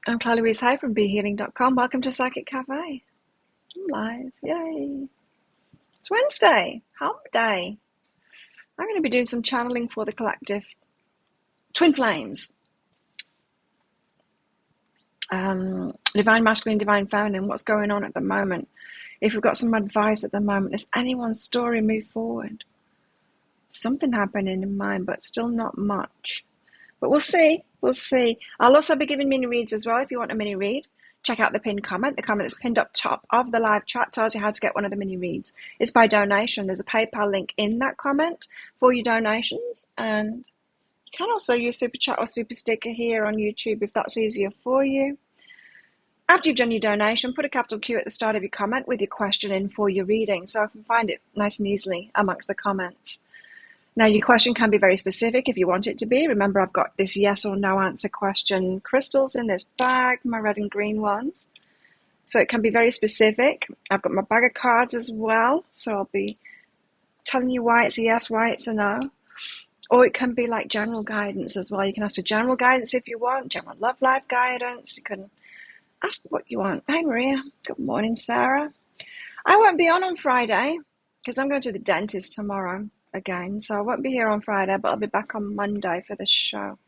I'm Chloe Louise Hay from BeHealing.com. Welcome to Psychic Cafe. I'm live. Yay. It's Wednesday. Hump day. I'm going to be doing some channeling for the collective. Twin Flames. Divine Masculine, Divine Feminine. What's going on at the moment? If we've got some advice at the moment, does anyone's story move forward? Something happening in mine, but still not much. But we'll see. We'll see. I'll also be giving mini reads as well. If you want a mini read, check out the pinned comment. The comment that's pinned up top of the live chat tells you how to get one of the mini reads. It's by donation. There's a PayPal link in that comment for your donations. And you can also use Super Chat or Super Sticker here on YouTube if that's easier for you. After you've done your donation, put a capital Q at the start of your comment with your question in for your reading, so I can find it nice and easily amongst the comments. Now, your question can be very specific if you want it to be. Remember, I've got this yes or no answer question crystals in this bag, my red and green ones. So it can be very specific. I've got my bag of cards as well. So I'll be telling you why it's a yes, why it's a no. Or it can be like general guidance as well. You can ask for general guidance if you want, general love life guidance. You can ask what you want. Hey, Maria. Good morning, Sarah. I won't be on Friday because I'm going to the dentist tomorrow again, so I won't be here on Friday, but I'll be back on Monday for the show.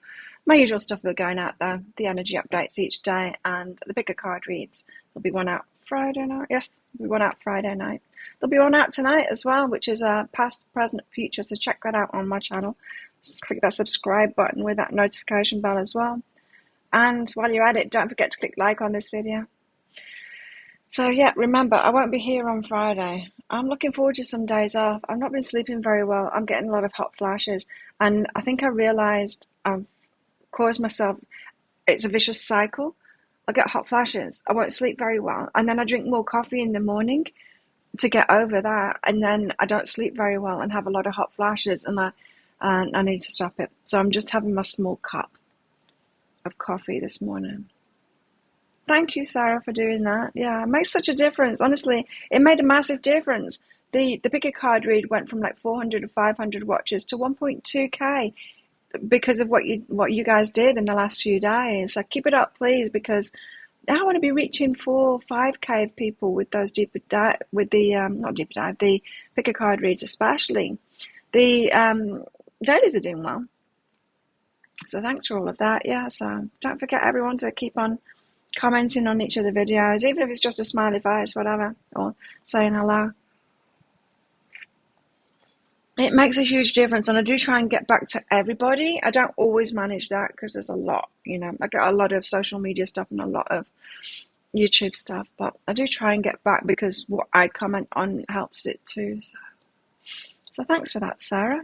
My usual stuff will be going out there, the energy updates each day, and the bigger card reads. There'll be one out Friday night. Yes, there'll be one out Friday night. There'll be one out tonight as well, which is past, present, future, so check that out on my channel. Just click that subscribe button with that notification bell as well. And while you're at it, don't forget to click like on this video. So yeah, remember, I won't be here on Friday. I'm looking forward to some days off. I've not been sleeping very well. I'm getting a lot of hot flashes. And I think I realized I've caused myself, it's a vicious cycle. I'll get hot flashes. I won't sleep very well. And then I drink more coffee in the morning to get over that. And then I don't sleep very well and have a lot of hot flashes. And I need to stop it. So I'm just having my small cup of coffee this morning. Thank you, Sarah, for doing that. Yeah, it makes such a difference. Honestly, it made a massive difference. The bigger card read went from like 400 or 500 watches to 1.2K because of what you guys did in the last few days. So keep it up, please, because I want to be reaching 4 or 5K of people with those deeper dive, with the not deeper dive, the bigger card reads especially. The dailies are doing well. So thanks for all of that. Yeah, so don't forget everyone to keep on commenting on each of the videos, even if it's just a smiley face, whatever, or saying hello. It makes a huge difference, and I do try and get back to everybody. I don't always manage that because there's a lot, I get a lot of social media stuff and a lot of YouTube stuff, but I do try and get back because what I comment on helps it too. So thanks for that, Sarah.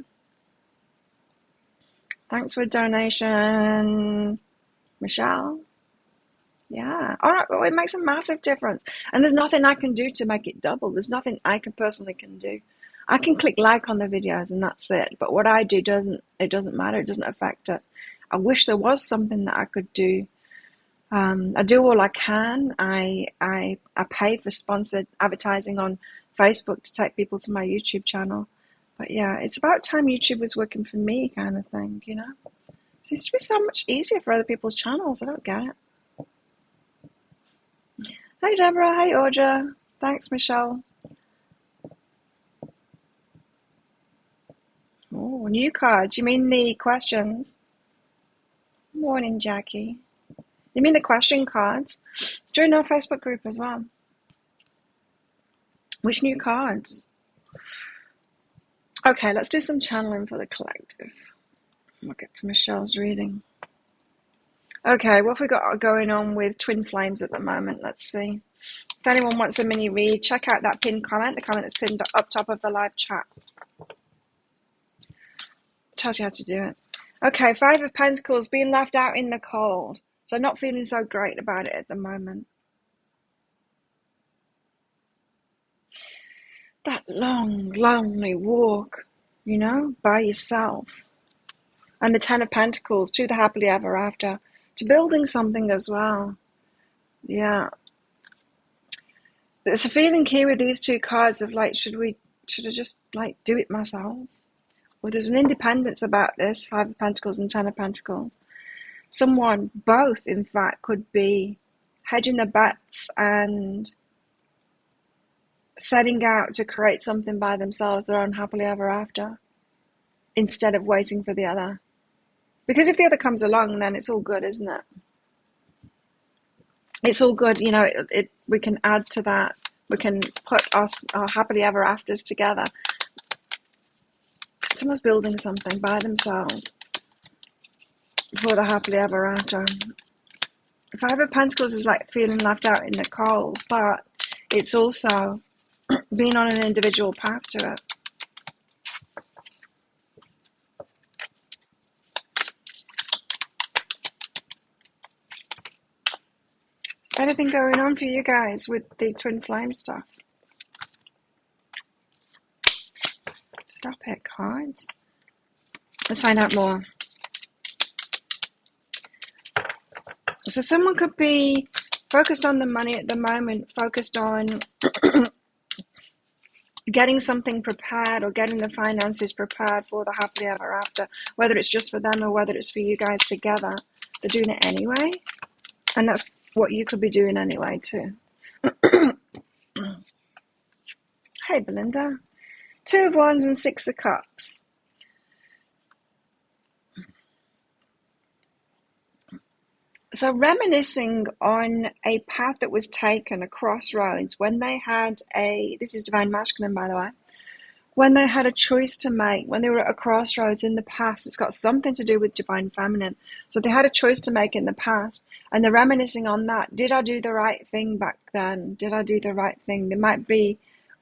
Thanks for a donation, Michelle. Yeah. All right. Well, it makes a massive difference. And there's nothing I can do to make it double. There's nothing I personally can do. I can click like on the videos and that's it. But what I do doesn't matter. It doesn't affect it. I wish there was something that I could do. I do all I can. I pay for sponsored advertising on Facebook to take people to my YouTube channel. But yeah, it's about time YouTube was working for me kind of thing, It seems to be so much easier for other people's channels. I don't get it. Hey Deborah, hey Audra. Thanks, Michelle. Oh, new cards. You mean the questions? Morning, Jackie. You mean the question cards? Join our Facebook group as well. Which new cards? Okay, let's do some channeling for the collective. We'll get to Michelle's reading. Okay, what have we got going on with Twin Flames at the moment? Let's see. If anyone wants a mini read, check out that pinned comment. The comment that's pinned up top of the live chat. Tells you how to do it. Okay, 5 of Pentacles, being left out in the cold. So not feeling so great about it at the moment. That long, lonely walk, by yourself. And the 10 of Pentacles, to the happily ever after, to building something as well. Yeah. There's a feeling here with these two cards of like, should I just like do it myself? Well, there's an independence about this, 5 of Pentacles and 10 of Pentacles. both in fact, could be hedging their bets and setting out to create something by themselves, their own happily ever after, instead of waiting for the other. Because if the other comes along, then it's all good, isn't it? It's all good, you know. We can add to that. We can put our happily ever afters together. Someone's building something by themselves for the happily ever after. Five of Pentacles is like feeling left out in the cold, but it's also being on an individual path to it. Is anything going on for you guys with the twin flame stuff? Stop it, cards. Let's find out more. So someone could be focused on the money at the moment, focused on getting something prepared or getting the finances prepared for the happily ever after, whether it's just for them or whether it's for you guys together. They're doing it anyway, and that's what you could be doing anyway too. Hey Belinda. Two of Wands and Six of Cups. So reminiscing on a path that was taken, a crossroads, when they had this is Divine Masculine, by the way, when they had a choice to make, when they were at a crossroads in the past. It's got something to do with Divine Feminine. So they had a choice to make in the past, and they're reminiscing on that. Did I do the right thing back then? Did I do the right thing? They might be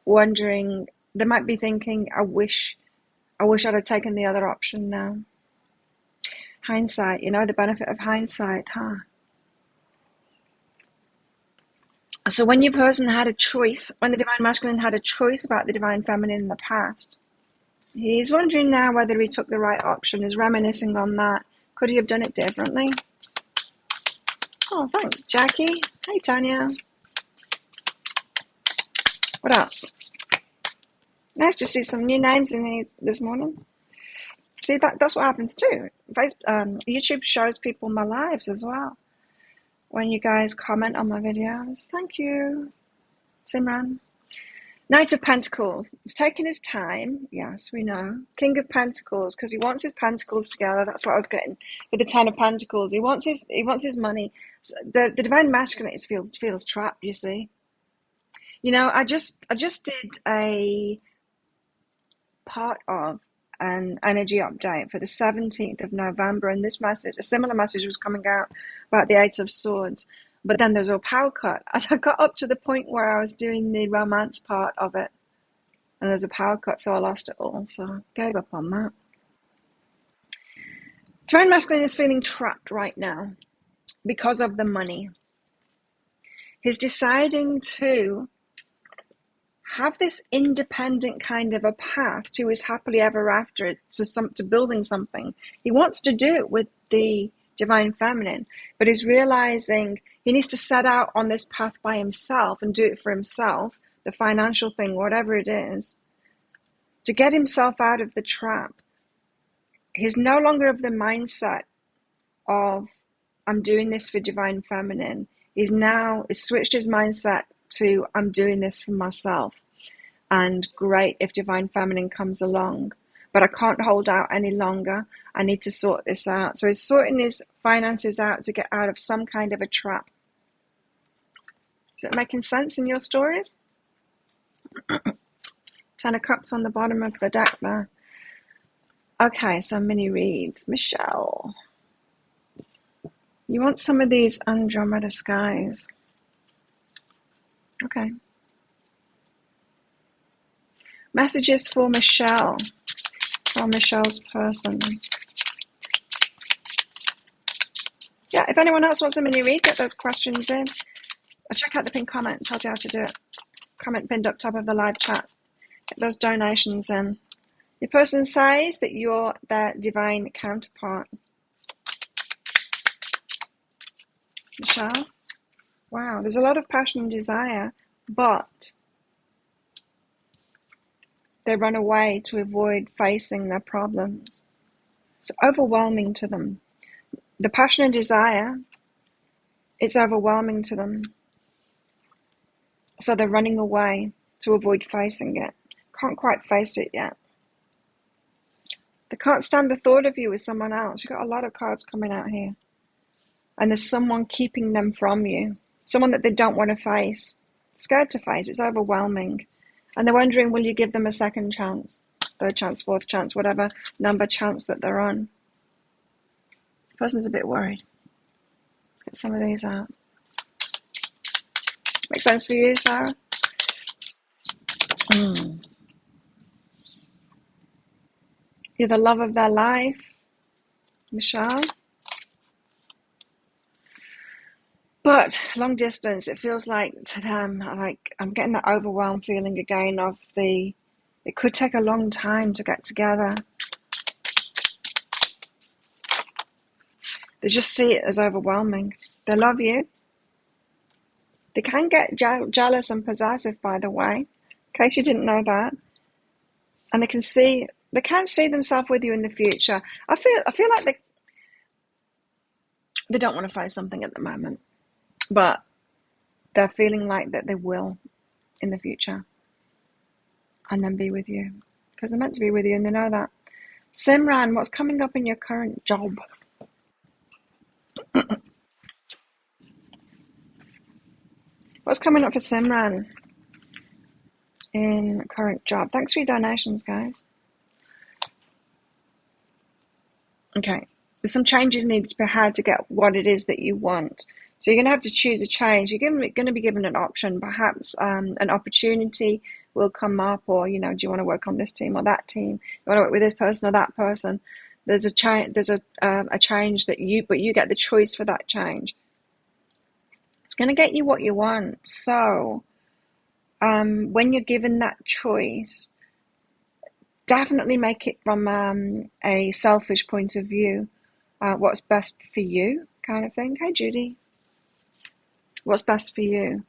wondering, they might be thinking, I wish I'd have taken the other option now. Hindsight, you know, the benefit of hindsight, huh? So when your person had a choice, when the Divine Masculine had a choice about the Divine Feminine in the past, he's wondering now whether he took the right option, is reminiscing on that. Could he have done it differently? Oh, thanks, Jackie. Hey, Tanya. What else? Nice to see some new names in here this morning. See, that's what happens too. YouTube shows people my lives as well. When you guys comment on my videos. Thank you, Simran. Knight of Pentacles. He's taking his time. Yes, we know. King of Pentacles, because he wants his pentacles together. That's what I was getting with the Ten of Pentacles. He wants his money. The Divine Masculine feels trapped, you see. You know, I just did a part of an energy update for the 17th of November, and this message, a similar message, was coming out about the Eight of Swords, but then there's a power cut, and I got up to the point where I was doing the romance part of it, and there's a power cut, so I lost it all, so I gave up on that. Divine Masculine is feeling trapped right now because of the money. He's deciding to have this independent kind of a path to his happily ever after, to building something. He wants to do it with the Divine Feminine, but he's realizing he needs to set out on this path by himself and do it for himself, the financial thing, whatever it is, to get himself out of the trap. He's no longer of the mindset of, I'm doing this for Divine Feminine. He's switched his mindset to, I'm doing this for myself. And great if Divine Feminine comes along, but I can't hold out any longer. I need to sort this out. So he's sorting his finances out to get out of some kind of a trap. Is it making sense in your stories? Ten of Cups on the bottom of the deck there. Okay, so mini reads. Michelle, you want some of these Andromeda skies? Okay. Messages for Michelle, for Michelle's person. Yeah, if anyone else wants a mini read, get those questions in. Check out the pinned comment, it tells you how to do it. Comment pinned up top of the live chat. Get those donations in. Your person says that you're their divine counterpart. Michelle? Wow, there's a lot of passion and desire, but they run away to avoid facing their problems. It's overwhelming to them. the passion and desire, it's overwhelming to them. So they're running away to avoid facing it. Can't quite face it yet. They can't stand the thought of you with someone else. You've got a lot of cards coming out here. And there's someone keeping them from you. Someone that they don't want to face. Scared to face. It's overwhelming. And they're wondering, will you give them a second chance? Third chance, fourth chance, whatever number chance that they're on. The person's a bit worried. Let's get some of these out. Make sense for you, Sarah? You're the love of their life, Michelle. But long distance, it feels like to them, like I'm getting that overwhelmed feeling again of it could take a long time to get together. They just see it as overwhelming. They love you. They can get jealous and possessive, by the way, in case you didn't know that. And they can see themselves with you in the future. I feel like they don't want to find something at the moment, but they're feeling like that they will in the future, and then be with you because they're meant to be with you, and they know that. Simran, what's coming up in your current job? What's coming up for Simran in current job? Thanks for your donations, guys. Okay, there's some changes needed to be had to get what it is that you want. So you're going to have to choose a change. You're going to be given an option. Perhaps an opportunity will come up, or do you want to work on this team or that team? You want to work with this person or that person? There's a change. There's a change but you get the choice for that change. It's going to get you what you want. So when you're given that choice, definitely make it from a selfish point of view. What's best for you, kind of thing. Hey, Judy. What's best for you?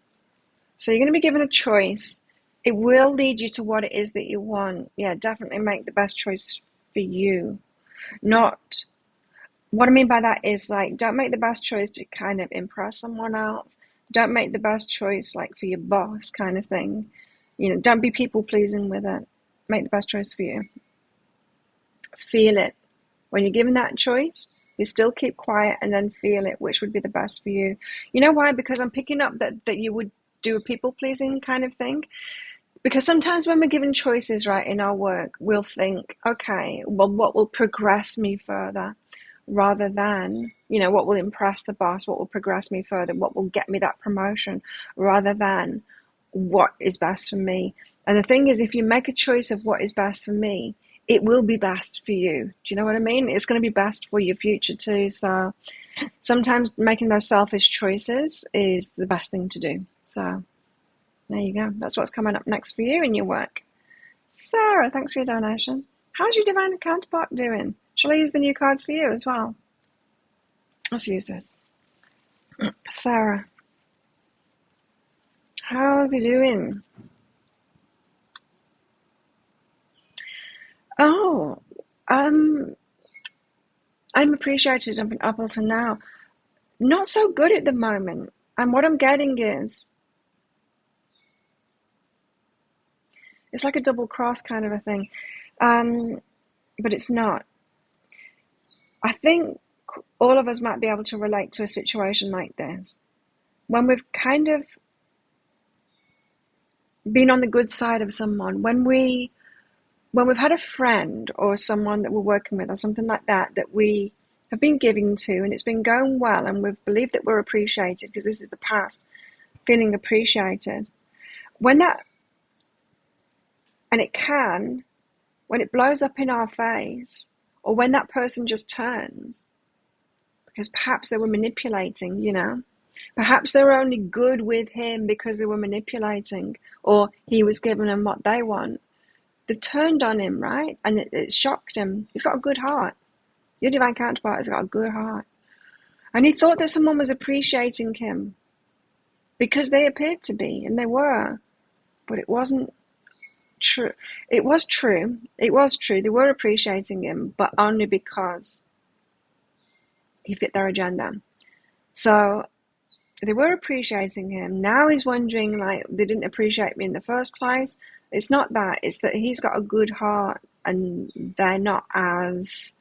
So you're going to be given a choice. It will lead you to what it is that you want. Yeah, definitely make the best choice for you. Not, what I mean by that is, like, don't make the best choice to kind of impress someone else. Don't make the best choice like for your boss, kind of thing. Don't be people pleasing with it. Make the best choice for you. Feel it. When you're given that choice, you still keep quiet and then feel it, which would be the best for you. You know why? Because I'm picking up that you would do a people-pleasing kind of thing. Because sometimes when we're given choices, right, in our work, we'll think, okay, well, what will progress me further? Rather than, what will impress the boss, what will progress me further, what will get me that promotion, rather than what is best for me. And the thing is, if you make a choice of what is best for me, it will be best for you. Do you know what I mean? It's going to be best for your future too. So sometimes making those selfish choices is the best thing to do. So there you go. That's what's coming up next for you in your work. Sarah, thanks for your donation. How's your divine counterpart doing? Shall I use the new cards for you as well? Let's use this. Sarah, how's he doing? Oh, I'm appreciated up until now. Not so good at the moment. And what I'm getting is, it's like a double cross kind of a thing. But it's not. I think all of us might be able to relate to a situation like this. When we've kind of been on the good side of someone, when we've had a friend or someone that we're working with or something like that we have been giving to, and it's been going well, and we've believed that we're appreciated because this is the past, feeling appreciated. When it blows up in our face, or when that person just turns, because perhaps they were manipulating, perhaps they were only good with him because they were manipulating, or he was giving them what they want. They've turned on him, right? And it shocked him. He's got a good heart. Your divine counterpart has got a good heart. And he thought that someone was appreciating him because they appeared to be, and they were. But it wasn't true. It was true. It was true. They were appreciating him, but only because he fit their agenda. So they were appreciating him. Now he's wondering, like, they didn't appreciate me in the first place. It's not that. It's that he's got a good heart and they're not as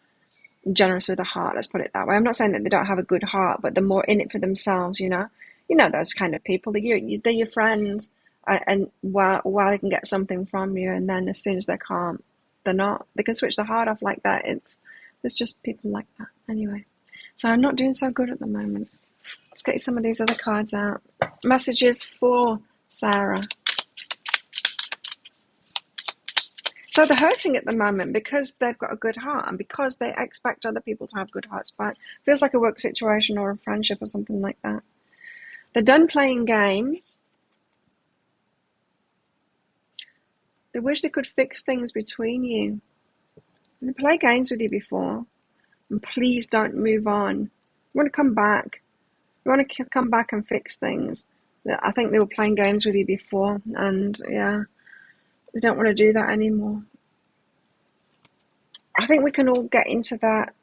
generous with a heart, let's put it that way. I'm not saying that they don't have a good heart, but they're more in it for themselves, you know. You know those kind of people. They're your friends, and while they can get something from you, and then as soon as they can't, they're not. They can switch the heart off like that. There's just people like that. Anyway, so I'm not doing so good at the moment. Let's get some of these other cards out. Messages for Sarah. So they're hurting at the moment because they've got a good heart and because they expect other people to have good hearts back. Feels like a work situation or a friendship or something like that. They're done playing games. They wish they could fix things between you. They play games with you before. And please don't move on. You want to come back. You want to come back and fix things. I think they were playing games with you before. And yeah, they don't want to do that anymore. I think we can all get into that.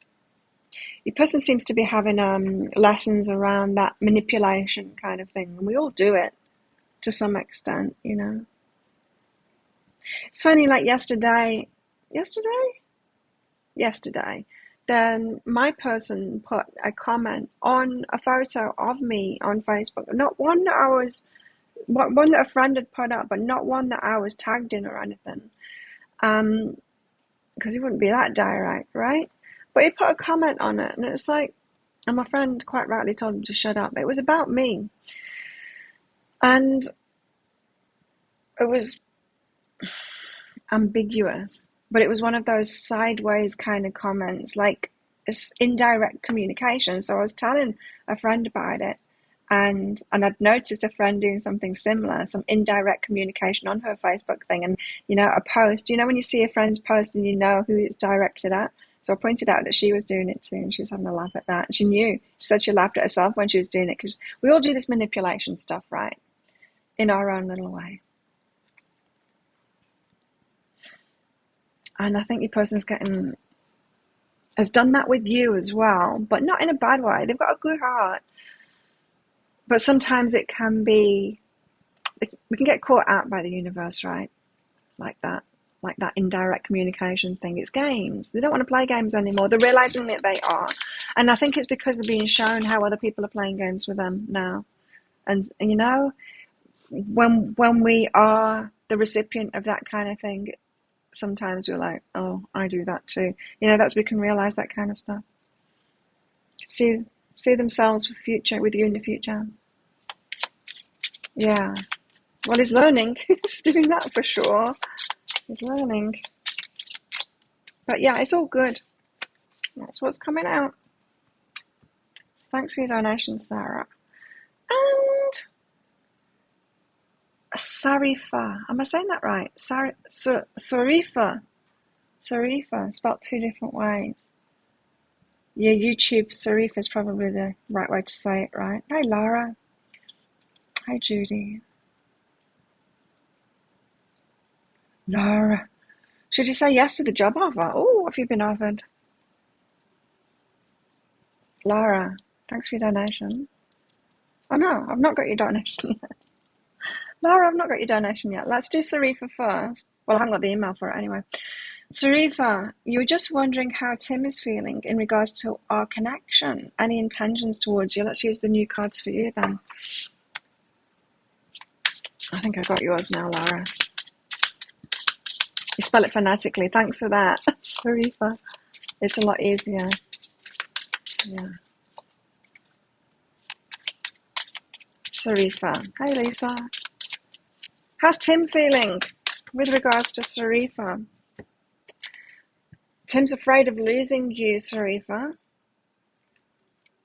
Your person seems to be having lessons around that manipulation kind of thing. And we all do it to some extent, you know. It's funny, like yesterday, then my person put a comment on a photo of me on Facebook. Not one that one that a friend had put up, but not one that I was tagged in or anything. Because he wouldn't be that direct, right? But he put a comment on it, and it's like, and my friend quite rightly told him to shut up. It was about me. And it was ambiguous, but it was one of those sideways kind of comments, like it's indirect communication. So I was telling a friend about it, and I'd noticed a friend doing something similar, some indirect communication on her Facebook thing, and you know, a post. You know, when you see a friend's post and you know who it's directed at. So I pointed out that she was doing it too, and she was having a laugh at that. And she knew. She said she laughed at herself when she was doing it, because we all do this manipulation stuff, right? In our own little way. And I think your person's has done that with you as well, but not in a bad way. They've got a good heart. But sometimes it can be, we can get caught out by the universe, right? Like that indirect communication thing. It's games. They don't want to play games anymore. They're realizing that they are. And I think it's because they're being shown how other people are playing games with them now. And you know, when we are the recipient of that kind of thing, sometimes we're like, oh, I do that too. You know, that's we can realize that kind of stuff. See themselves with you in the future. Yeah. Well, he's learning. He's doing that for sure. He's learning. But yeah, it's all good. That's what's coming out. So thanks for your donation, Sarah. And Sharifa. Am I saying that right? Sharifa. Sharifa, spelled two different ways. Yeah, YouTube Sharifa is probably the right way to say it, right? Hi, Laura. Hi, Judy. Laura. Should you say yes to the job offer? Oh, what have you been offered? Laura, thanks for your donation. Oh no, I've not got your donation yet. Laura, I've not got your donation yet. Let's do Sharifa first. Well, I haven't got the email for it anyway. Sharifa, you were just wondering how Tim is feeling in regards to our connection. Any intentions towards you? Let's use the new cards for you then. I think I got yours now, Laura. You spell it phonetically. Thanks for that, Sharifa. It's a lot easier. Yeah. Sharifa. Hi, Lisa. How's Tim feeling with regards to Sharifa? Tim's afraid of losing you, Sharifa.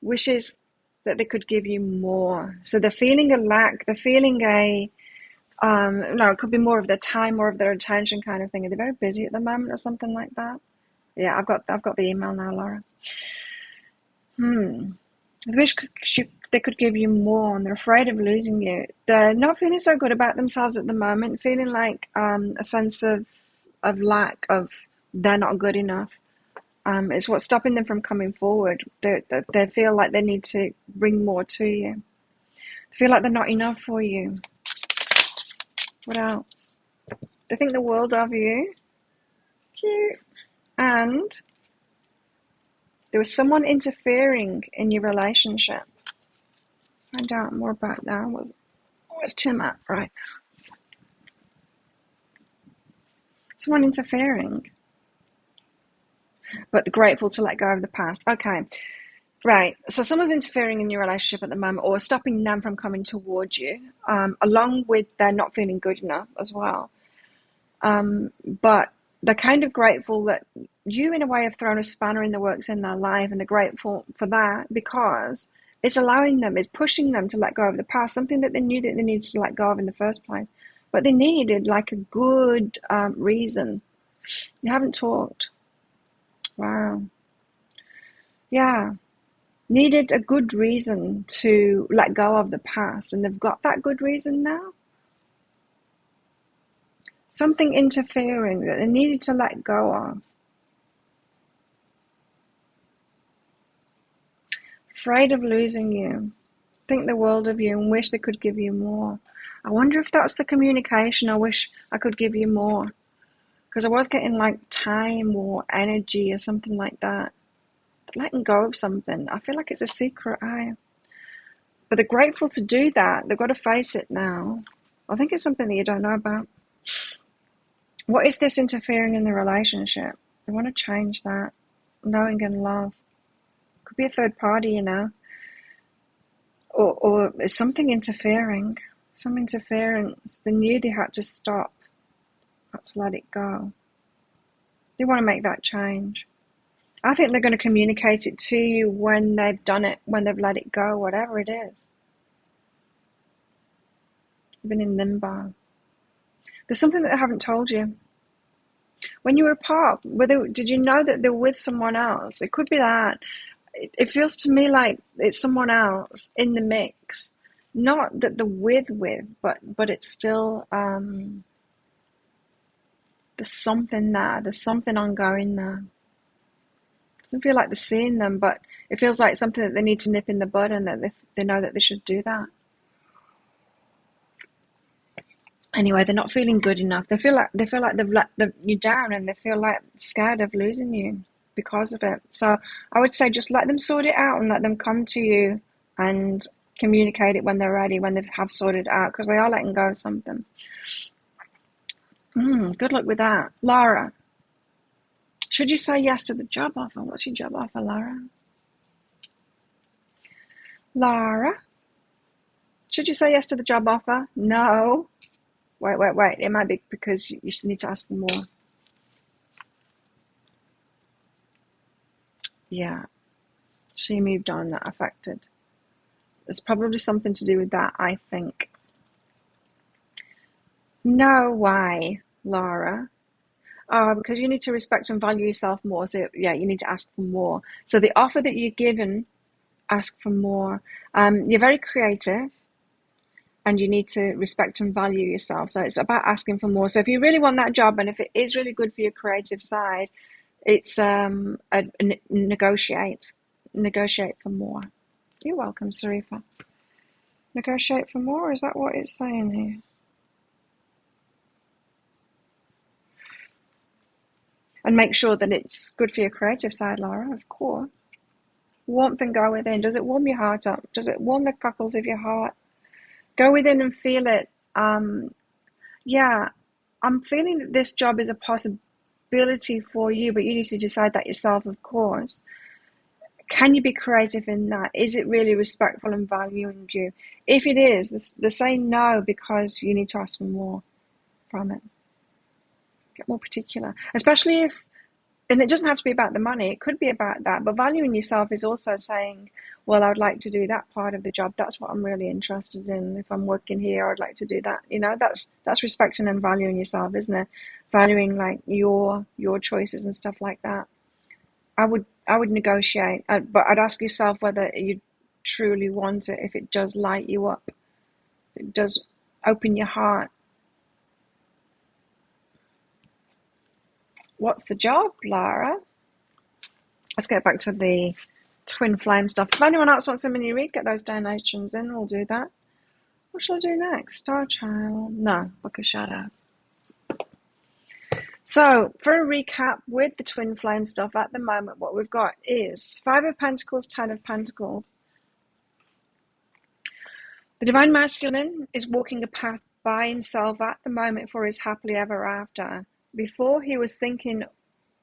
Wishes that they could give you more. So they're feeling a lack. They're feeling no, it could be more of their time, more of their attention kind of thing. Are they very busy at the moment or something like that? Yeah, I've got the email now, Laura. I wish they could give you more, and they're afraid of losing you. They're not feeling so good about themselves at the moment, feeling like a sense of lack, of they're not good enough. It's what's stopping them from coming forward. They feel like they need to bring more to you. They feel like they're not enough for you. What else? They think the world of you. Cute. And there was someone interfering in your relationship. Find out more about that. Where's Tim at? Right. Someone interfering. But grateful to let go of the past. Okay. Right. So someone's interfering in your relationship at the moment or stopping them from coming towards you, along with they're not feeling good enough as well. But they're kind of grateful that you, in a way, have thrown a spanner in the works in their life, and they're grateful for that because it's allowing them, it's pushing them to let go of the past, something that they knew that they needed to let go of in the first place. But they needed like a good reason. You haven't talked. Wow. Yeah. Needed a good reason to let go of the past, and they've got that good reason now. Something interfering that they needed to let go of. Afraid of losing you. Think the world of you and wish they could give you more. I wonder if that's the communication. I wish I could give you more. Because I was getting like time or energy or something like that. Letting go of something. I feel like it's a secret. But they're grateful to do that. They've got to face it now. I think it's something that you don't know about. What is this interfering in the relationship? They want to change that. Knowing and love. Could be a third party, you know. Or is something interfering. Some interference. They knew they had to stop. Had to let it go. They want to make that change. I think they're going to communicate it to you when they've done it, when they've let it go, whatever it is. You've been in limbo. There's something that I haven't told you. When you were apart, did you know that they were with someone else? It could be that. It feels to me like it's someone else in the mix. Not that they're with, but it's still, there's something there. There's something ongoing there. It doesn't feel like they're seeing them, but it feels like something that they need to nip in the bud, and that they know that they should do that. Anyway, they're not feeling good enough. They feel like they've let you down, and they feel like scared of losing you because of it. So I would say just let them sort it out and let them come to you and communicate it when they're ready, when they have sorted it out, because they are letting go of something. Good luck with that. Laura, should you say yes to the job offer? What's your job offer, Laura? Laura, should you say yes to the job offer? No. Wait. It might be because you need to ask for more. Yeah. She moved on, that affected. There's probably something to do with that, I think. No, why, Laura? Oh, because you need to respect and value yourself more. So, yeah, you need to ask for more. So the offer that you're given, ask for more. You're very creative, and you need to respect and value yourself. So it's about asking for more. So if you really want that job, and if it is really good for your creative side, it's negotiate for more. You're welcome, Sharifa. Negotiate for more? Is that what it's saying here? And make sure that it's good for your creative side, Laura, of course. Warmth and go within. Does it warm your heart up? Does it warm the cockles of your heart? Go within and feel it. Yeah, I'm feeling that this job is a possibility for you, but you need to decide that yourself, of course. Can you be creative in that? Is it really respectful and valuing you? If it is, they're saying no because you need to ask for more from it. Get more particular. Especially if, and it doesn't have to be about the money, it could be about that, but valuing yourself is also saying, well, I would like to do that part of the job. That's what I'm really interested in. If I'm working here, I'd like to do that. You know, that's respecting and valuing yourself, isn't it? Valuing like your choices and stuff like that. I would negotiate, but I'd ask yourself whether you truly want it, if it does light you up, if it does open your heart. What's the job, Lara? let's get back to the twin flame stuff. If anyone else wants a mini read, get those donations in. We'll do that. What shall I do next? Starchild? No, Book of Shadows. So, for a recap with the twin flame stuff, at the moment, what we've got is 5 of Pentacles, 10 of Pentacles. The Divine Masculine is walking a path by himself at the moment for his happily ever after. Before, he was thinking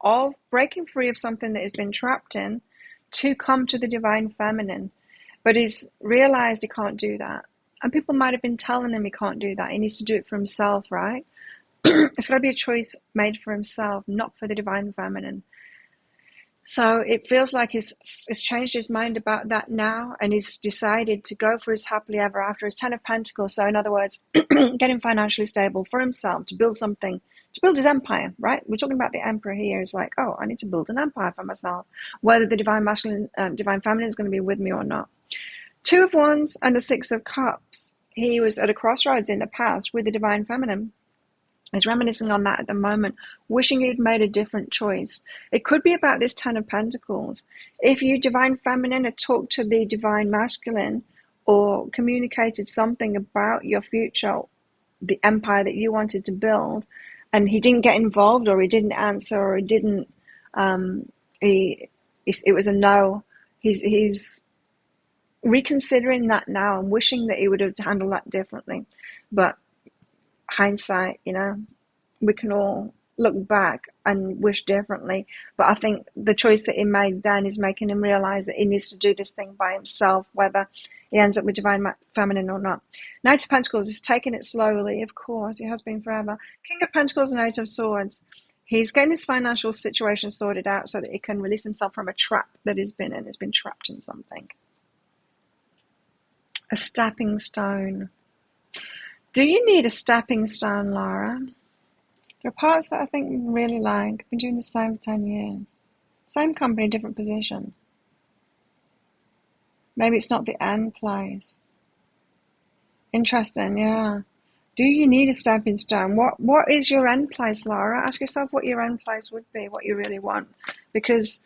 of breaking free of something that he's been trapped in to come to the Divine Feminine. But he's realized he can't do that. And people might have been telling him he can't do that. He needs to do it for himself, right? It's got to be a choice made for himself, not for the Divine Feminine. So it feels like he's changed his mind about that now, and he's decided to go for his happily ever after. His 10 of Pentacles, so in other words, getting financially stable for himself, to build something, to build his empire, right? We're talking about the Emperor here. It's like, oh, I need to build an empire for myself, whether the Divine Masculine, Divine Feminine is going to be with me or not. 2 of Wands and the 6 of Cups. He was at a crossroads in the past with the Divine Feminine. He's reminiscing on that at the moment, wishing he'd made a different choice. It could be about this 10 of Pentacles. If you, Divine Feminine, had talked to the Divine Masculine or communicated something about your future, the empire that you wanted to build, and he didn't get involved, or he didn't answer, or he didn't, it was a no. He's reconsidering that now and wishing that he would have handled that differently. But hindsight, we can all look back and wish differently. But I think the choice that he made then is making him realize that he needs to do this thing by himself, whether he ends up with Divine Feminine or not. Knight of Pentacles is taking it slowly, of course. He has been forever. King of Pentacles and 8 of Swords. He's getting his financial situation sorted out so that he can release himself from a trap that he's been in. He's been trapped in something. A stepping stone. Do you need a stepping stone, Laura? There are parts that I think you really like. I've been doing the same for 10 years. Same company, different position. Maybe it's not the end place. Interesting, yeah. Do you need a stepping stone? What is your end place, Laura? Ask yourself what your end place would be, what you really want. Because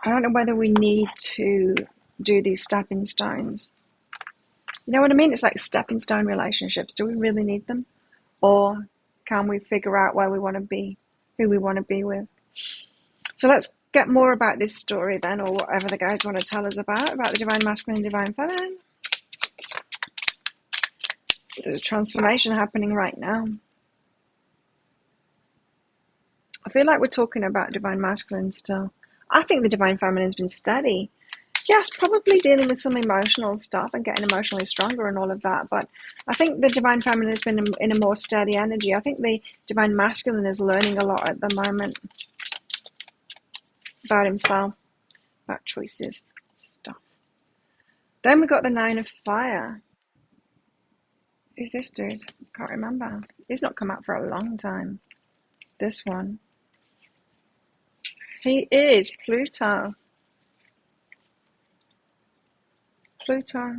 I don't know whether we need to do these stepping stones. You know what I mean? It's like stepping stone relationships. Do we really need them? Or can we figure out where we want to be, who we want to be with? So let's get more about this story then, or whatever the guys want to tell us about the Divine Masculine and Divine Feminine. There's a transformation happening right now. I feel like we're talking about Divine Masculine still. I think the Divine Feminine's been steady. Yes, probably dealing with some emotional stuff and getting emotionally stronger and all of that. But I think the Divine Feminine has been in a more steady energy. I think the Divine Masculine is learning a lot at the moment about himself, about choices, stuff. Then we got the 9 of Fire. Who's this dude? Can't remember. He's not come out for a long time. This one. He is Pluto. Pluto.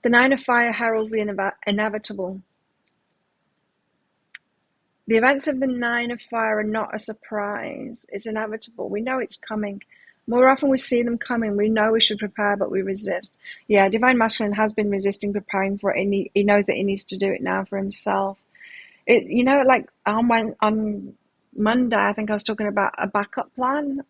The 9 of Fire heralds the inevitable. The events of the 9 of Fire are not a surprise. It's inevitable. We know it's coming. More often we see them coming. We know we should prepare, but we resist. Yeah, Divine Masculine has been resisting preparing for it, and he knows that he needs to do it now for himself. Like on Monday, I think I was talking about a backup plan.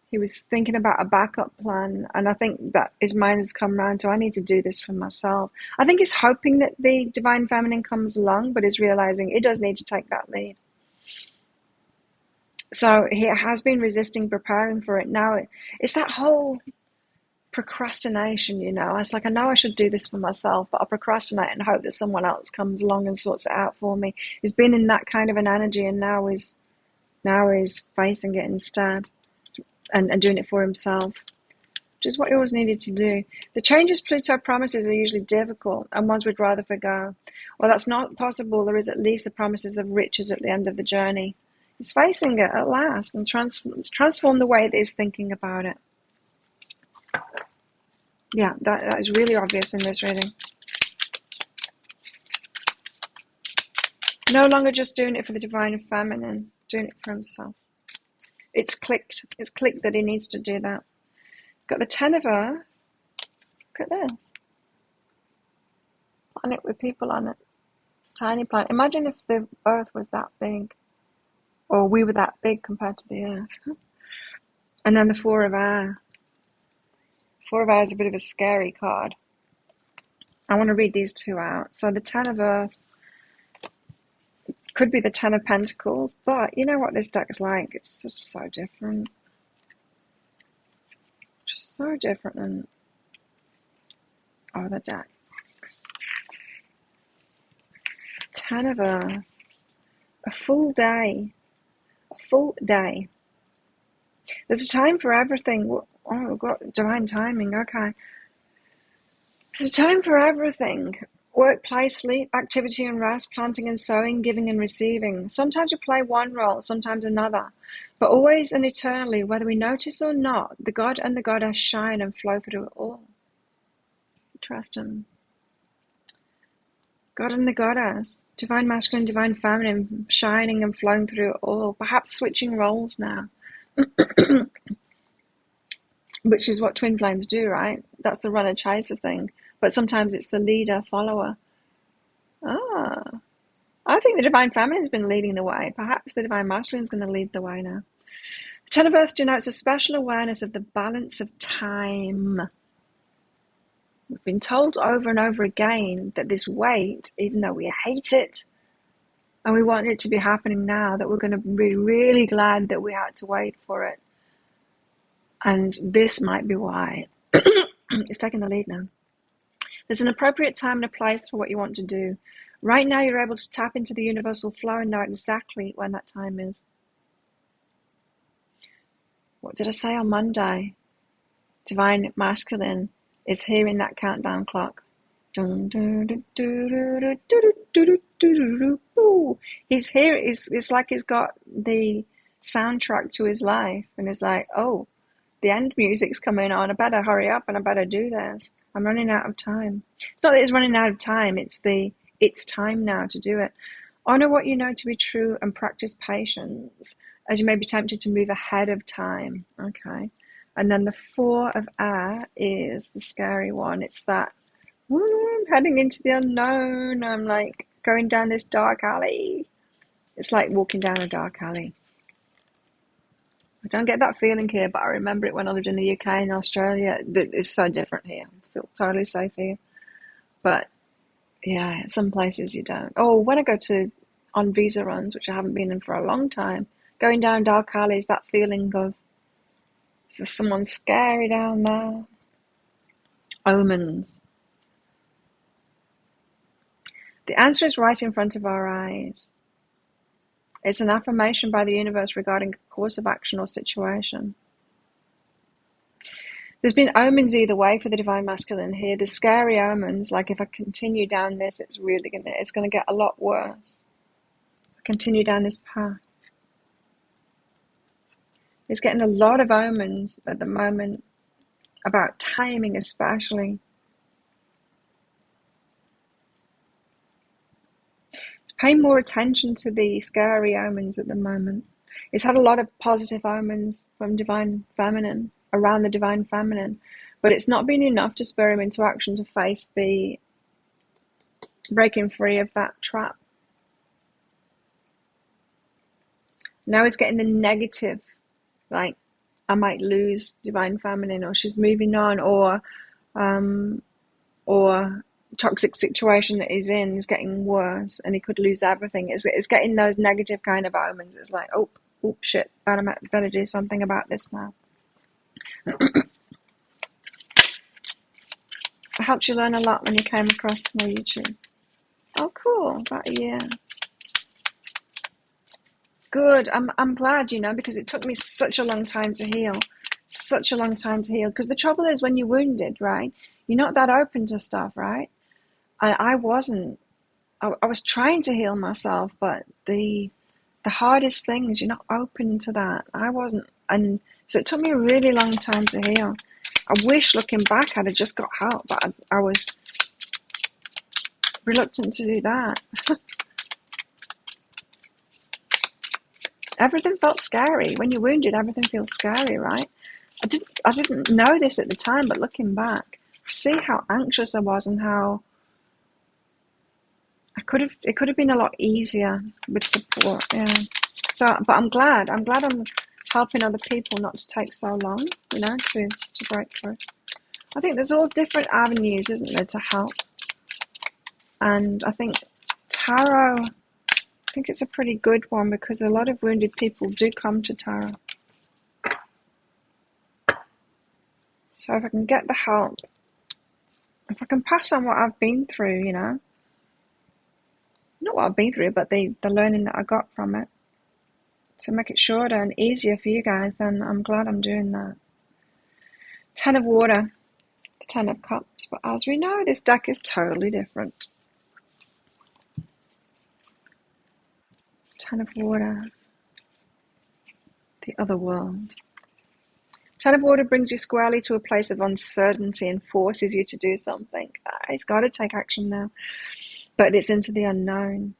He was thinking about a backup plan, and I think that his mind has come around to, I need to do this for myself. I think he's hoping that the Divine Feminine comes along, but he's realizing he does need to take that lead. So he has been resisting preparing for it. Now it's that whole procrastination, It's like, I know I should do this for myself, but I'll procrastinate and hope that someone else comes along and sorts it out for me. He's been in that kind of an energy, and now he's facing it instead. And doing it for himself, which is what he always needed to do. The changes Pluto promises are usually difficult, and ones we'd rather forgo. Well, that's not possible. There is at least the promises of riches at the end of the journey. He's facing it at last, and transform the way that he's thinking about it. Yeah, that is really obvious in this reading. No longer just doing it for the Divine Feminine, doing it for himself. It's clicked. It's clicked that he needs to do that. Got the 10 of Earth. Look at this. Planet with people on it. Tiny planet. Imagine if the Earth was that big. Or we were that big compared to the Earth. And then the 4 of Air. 4 of Air is a bit of a scary card. I want to read these two out. So the 10 of Earth could be the 10 of Pentacles, but you know what this deck's like? It's just so different. Just so different than other decks. 10 of Earth. A full day. A full day. There's a time for everything. Oh, we've got divine timing. Okay. There's a time for everything. Work, play, sleep, activity and rest, planting and sowing, giving and receiving. Sometimes we play one role, sometimes another. But always and eternally, whether we notice or not, the God and the Goddess shine and flow through it all. Trust Him. God and the Goddess, divine masculine, divine feminine, shining and flowing through it all. Perhaps switching roles now. Which is what twin flames do, right? That's the runner chaser thing. But sometimes it's the leader follower. I think the divine feminine has been leading the way. Perhaps the divine masculine is going to lead the way now. The 10 of Earth denotes a special awareness of the balance of time. We've been told over and over again that this wait, even though we hate it, and we want it to be happening now, that we're going to be really glad that we had to wait for it. And this might be why. It's taking the lead now. There's an appropriate time and a place for what you want to do. Right now, you're able to tap into the universal flow and know exactly when that time is. What did I say on Monday? Divine masculine is hearing that countdown clock. He's here. It's like he's got the soundtrack to his life, and it's like, oh, the end music's coming on. I better hurry up and I better do this. I'm running out of time. It's not that it's running out of time. It's time now to do it. Honor what you know to be true and practice patience, as you may be tempted to move ahead of time. Okay. And then the 4 of Air is the scary one. It's that, I'm heading into the unknown. I'm like going down this dark alley. It's like walking down a dark alley. I don't get that feeling here, but I remember it when I lived in the UK and Australia. It's so different here. I feel totally safe here. But yeah, some places you don't. Oh, when I go on visa runs, which I haven't been in for a long time, going down dark alleys, that feeling of, is there someone scary down there? Omens. The answer is right in front of our eyes. It's an affirmation by the universe regarding a course of action or situation. There's been omens either way for the divine masculine here. The scary omens, like if I continue down this, it's going to get a lot worse. If I continue down this path. It's getting a lot of omens at the moment, about timing especially. Pay more attention to the scary omens at the moment. It's had a lot of positive omens from divine feminine, around the divine feminine, but it's not been enough to spur him into action to face the breaking free of that trap. Now he's getting the negative, like, I might lose divine feminine, or she's moving on, or toxic situation that he's in is getting worse and he could lose everything. It's getting those negative kind of omens. It's like, oh shit, better do something about this now. It helps you learn a lot when you came across my YouTube. Oh, cool. About a year. Good. I'm glad, because it took me such a long time to heal. Such a long time to heal. Because the trouble is, when you're wounded, right, you're not that open to stuff, right? I wasn't. I was trying to heal myself, but the hardest thing is you're not open to that. I wasn't. And so it took me a really long time to heal. I wish, looking back, I'd have just got help, but I was reluctant to do that. Everything felt scary. When you're wounded, everything feels scary, right? I didn't know this at the time, but looking back, I see how anxious I was and how it could have been a lot easier with support. Yeah. So, but I'm glad I'm helping other people not to take so long, to break through. I think there's all different avenues, isn't there, to help. And I think tarot, I think it's a pretty good one because a lot of wounded people do come to tarot. So if I can get the help, if I can pass on what I've been through, not what I've been through, but the learning that I got from it, to make it shorter and easier for you guys, then I'm glad I'm doing that. 10 of water, the 10 of cups, but as we know, this deck is totally different. 10 of water, the other world. 10 of water brings you squarely to a place of uncertainty and forces you to do something. He's got to take action now, but it's into the unknown.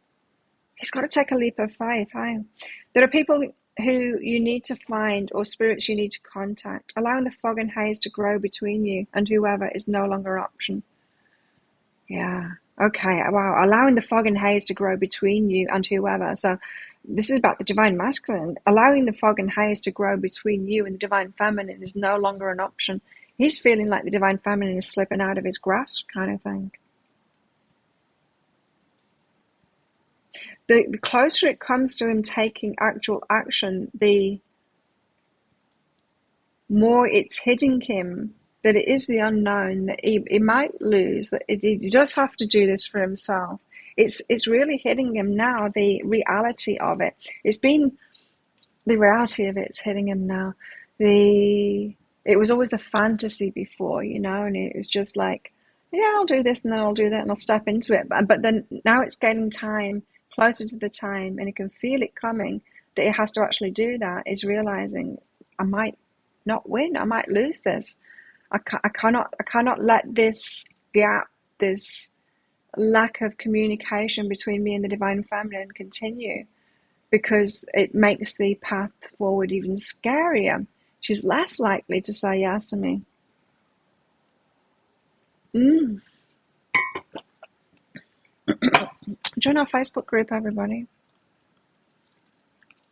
He's got to take a leap of faith. Hey? There are people who you need to find or spirits you need to contact. Allowing the fog and haze to grow between you and whoever is no longer an option. Yeah. Okay. Wow. Allowing the fog and haze to grow between you and whoever. So this is about the divine masculine. Allowing the fog and haze to grow between you and the divine feminine is no longer an option. He's feeling like the divine feminine is slipping out of his grasp, kind of thing. The closer it comes to him taking actual action, the more it's hitting him that it is the unknown, that he might lose, that he does have to do this for himself. It's really hitting him now, the reality of it. The reality of it's hitting him now. It was always the fantasy before, and it was just like, yeah, I'll do this and then I'll do that and I'll step into it. But then now it's getting time, closer to the time, and he can feel it coming, that he has to actually do that, is realizing I might not win, I might lose this. I cannot let this gap, this lack of communication between me and the divine feminine continue, because it makes the path forward even scarier. She's less likely to say yes to me. Join our Facebook group, everybody.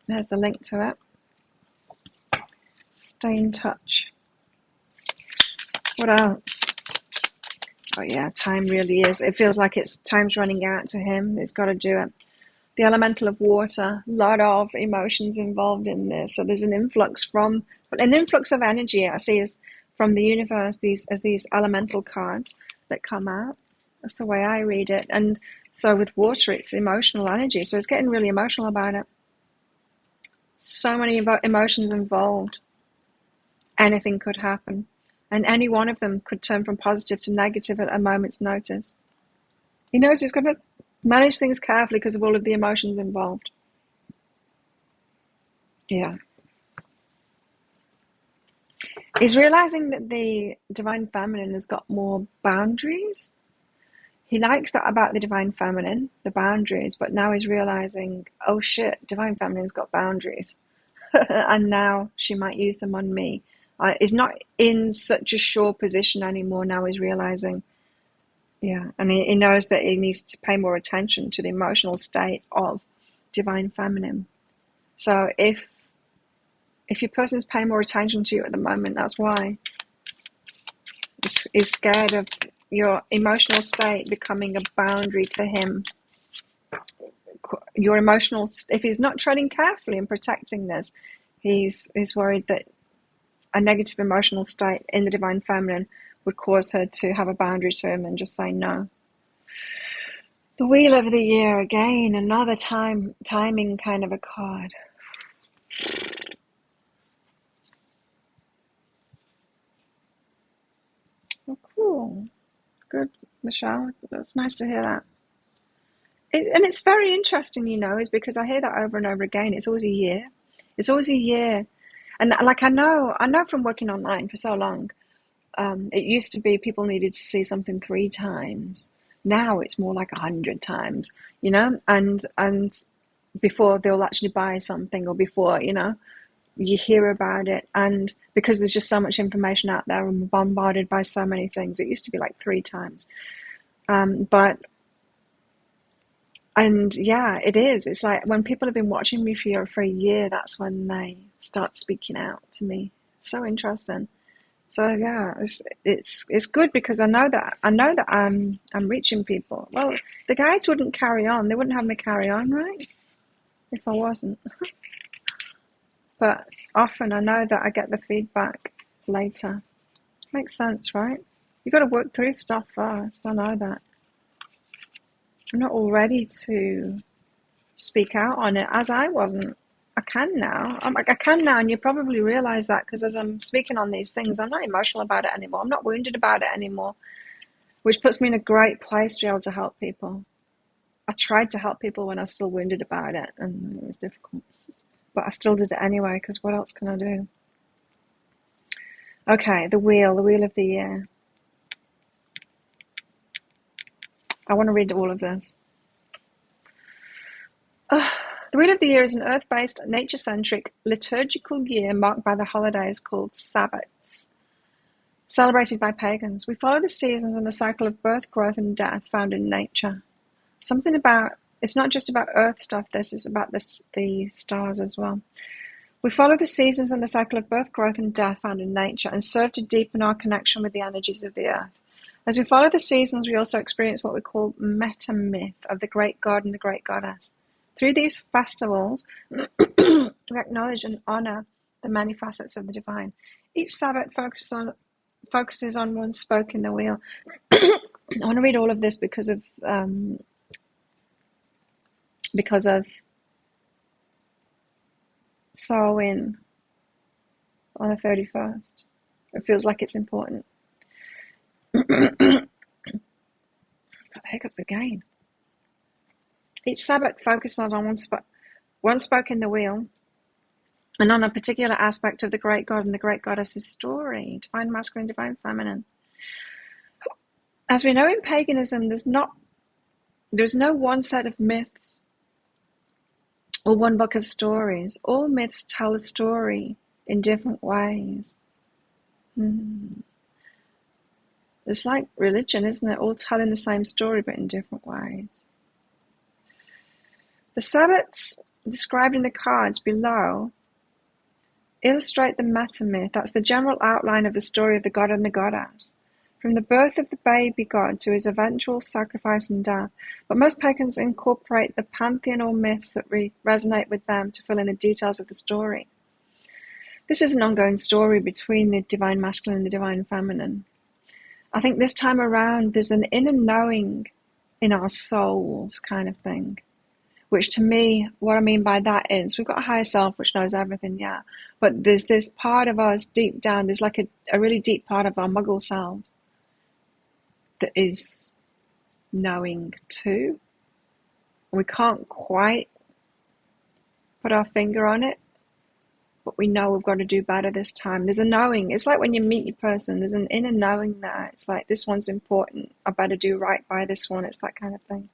There's the link to it. Stay in touch. What else? Oh yeah, time really is. It feels like time's running out to him. He's got to do it. The elemental of water, a lot of emotions involved in this. So there's an influx of energy I see as from the universe, these elemental cards that come out. That's the way I read it. And so with water, it's emotional energy. So it's getting really emotional about it. So many emotions involved. Anything could happen. And any one of them could turn from positive to negative at a moment's notice. He knows he's got to manage things carefully because of all of the emotions involved. Yeah. He's realizing that the divine feminine has got more boundaries. He likes that about the divine feminine, the boundaries, but now he's realizing, oh shit, divine feminine's got boundaries. And now she might use them on me. He's not in such a sure position anymore. Now he's realizing, yeah, and he knows that he needs to pay more attention to the emotional state of divine feminine. So if your person's paying more attention to you at the moment, that's why. He's scared of your emotional state becoming a boundary to him. Your emotional, if he's not treading carefully and protecting this, he's worried that a negative emotional state in the divine feminine would cause her to have a boundary to him and just say no. The Wheel of the Year again, another timing kind of a card. Oh, cool. Good, Michelle. That's nice to hear that. And it's very interesting, is because I hear that over and over again. It's always a year. It's always a year. And like I know from working online for so long, it used to be people needed to see something 3 times. Now it's more like 100 times, and before they'll actually buy something, or before, you hear about it. And because there's just so much information out there and we're bombarded by so many things, it used to be like 3 times. And yeah, it is. It's like when people have been watching me for a year, that's when they start speaking out to me. So interesting. So yeah, it's good because I know that I'm reaching people. Well, the guides wouldn't carry on. They wouldn't have me carry on, right? If I wasn't. But often I know that I get the feedback later. Makes sense, right? You've got to work through stuff first. I know that. I'm not all ready to speak out on it, as I wasn't. I can now. I can now, and you probably realize that because as I'm speaking on these things, I'm not emotional about it anymore. I'm not wounded about it anymore, which puts me in a great place to be able to help people. I tried to help people when I was still wounded about it, and it was difficult. But I still did it anyway, because what else can I do? Okay, the wheel of the year. I want to read all of this. The Wheel of the Year is an earth-based, nature-centric, liturgical year marked by the holidays called Sabbats, celebrated by pagans. We follow the seasons and the cycle of birth, growth, and death found in nature. It's not just about earth stuff, this is about the stars as well. We follow the seasons and the cycle of birth, growth, and death found in nature and serve to deepen our connection with the energies of the earth. As we follow the seasons, we also experience what we call meta-myth of the great god and the great goddess. Through these festivals, we acknowledge and honor the many facets of the divine. Each Sabbath focuses on one spoke in the wheel. I want to read all of this because of Samhain on the 31st. It feels like it's important. Got the hiccups again. Each Sabbath focuses on one spoke in the wheel, and on a particular aspect of the great god and the great goddess's story, divine masculine, divine feminine. As we know in paganism, there's no one set of myths or one book of stories. All myths tell a story in different ways. It's like religion, isn't it? All telling the same story but in different ways. The Sabbats described in the cards below illustrate the meta-myth. That's the general outline of the story of the god and the goddess, from the birth of the baby god to his eventual sacrifice and death. But most pagans incorporate the pantheon or myths that resonate with them to fill in the details of the story. This is an ongoing story between the divine masculine and the divine feminine. I think this time around there's an inner knowing in our souls kind of thing. Which to me, what I mean by that is, we've got a higher self which knows everything, yeah. But there's this part of us deep down, there's like a really deep part of our muggle self that is knowing too. We can't quite put our finger on it, but we know we've got to do better this time. There's a knowing. It's like when you meet your person, there's an inner knowing there. It's like, this one's important. I better do right by this one. It's that kind of thing.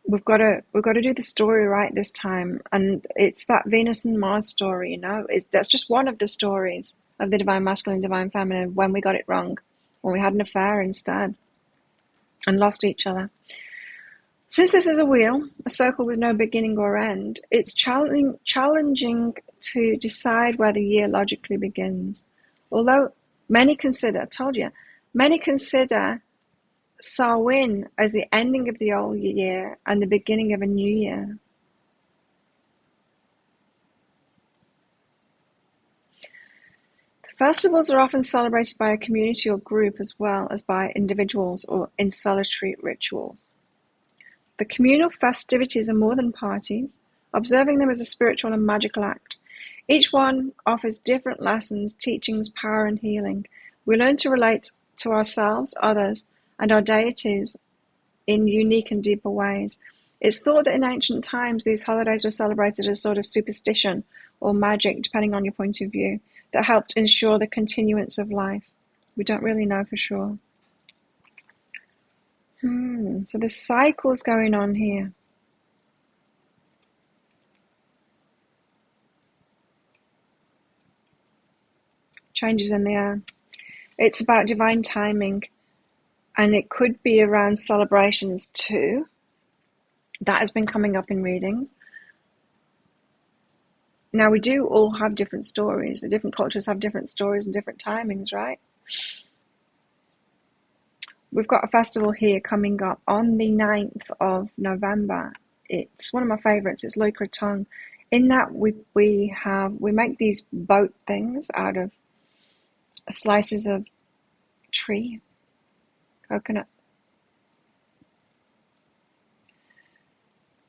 We've got to do the story right this time, and it's that Venus and Mars story, that's just one of the stories of the divine masculine, divine feminine, when we got it wrong, when we had an affair instead and lost each other. Since this is a wheel, a circle with no beginning or end, it's challenging to decide where the year logically begins. Although many consider Samhain as the ending of the old year and the beginning of a new year. The festivals are often celebrated by a community or group as well as by individuals or in solitary rituals. The communal festivities are more than parties, observing them as a spiritual and magical act. Each one offers different lessons, teachings, power, and healing. We learn to relate to ourselves, others, and our deities in unique and deeper ways. It's thought that in ancient times these holidays were celebrated as sort of superstition or magic, depending on your point of view, that helped ensure the continuance of life. We don't really know for sure. So there's cycles going on here. changes in the air. It's about divine timing, and it could be around celebrations too. That has been coming up in readings. Now, we do all have different stories. The different cultures have different stories and different timings, right? We've got a festival here coming up on the 9th of November. It's one of my favorites. It's Llewllyn. In that we make these boat things out of slices of tree, coconut,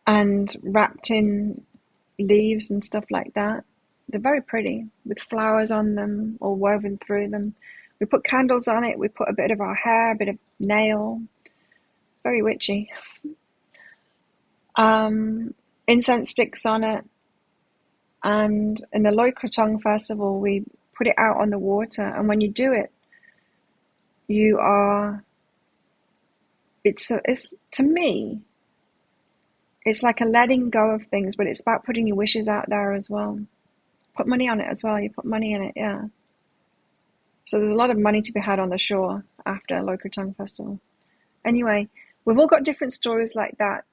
and wrapped in leaves and stuff like that. They're very pretty with flowers on them or woven through them. We put candles on it. We put a bit of our hair, a bit of nail. Very witchy. Incense sticks on it. And in the Llewllyn festival, we put it out on the water. And when you do it, it's to me, it's like a letting go of things, but it's about putting your wishes out there as well. Put money on it as well. You put money in it, yeah. So there's a lot of money to be had on the shore after Llewllyn Festival. Anyway, we've all got different stories like that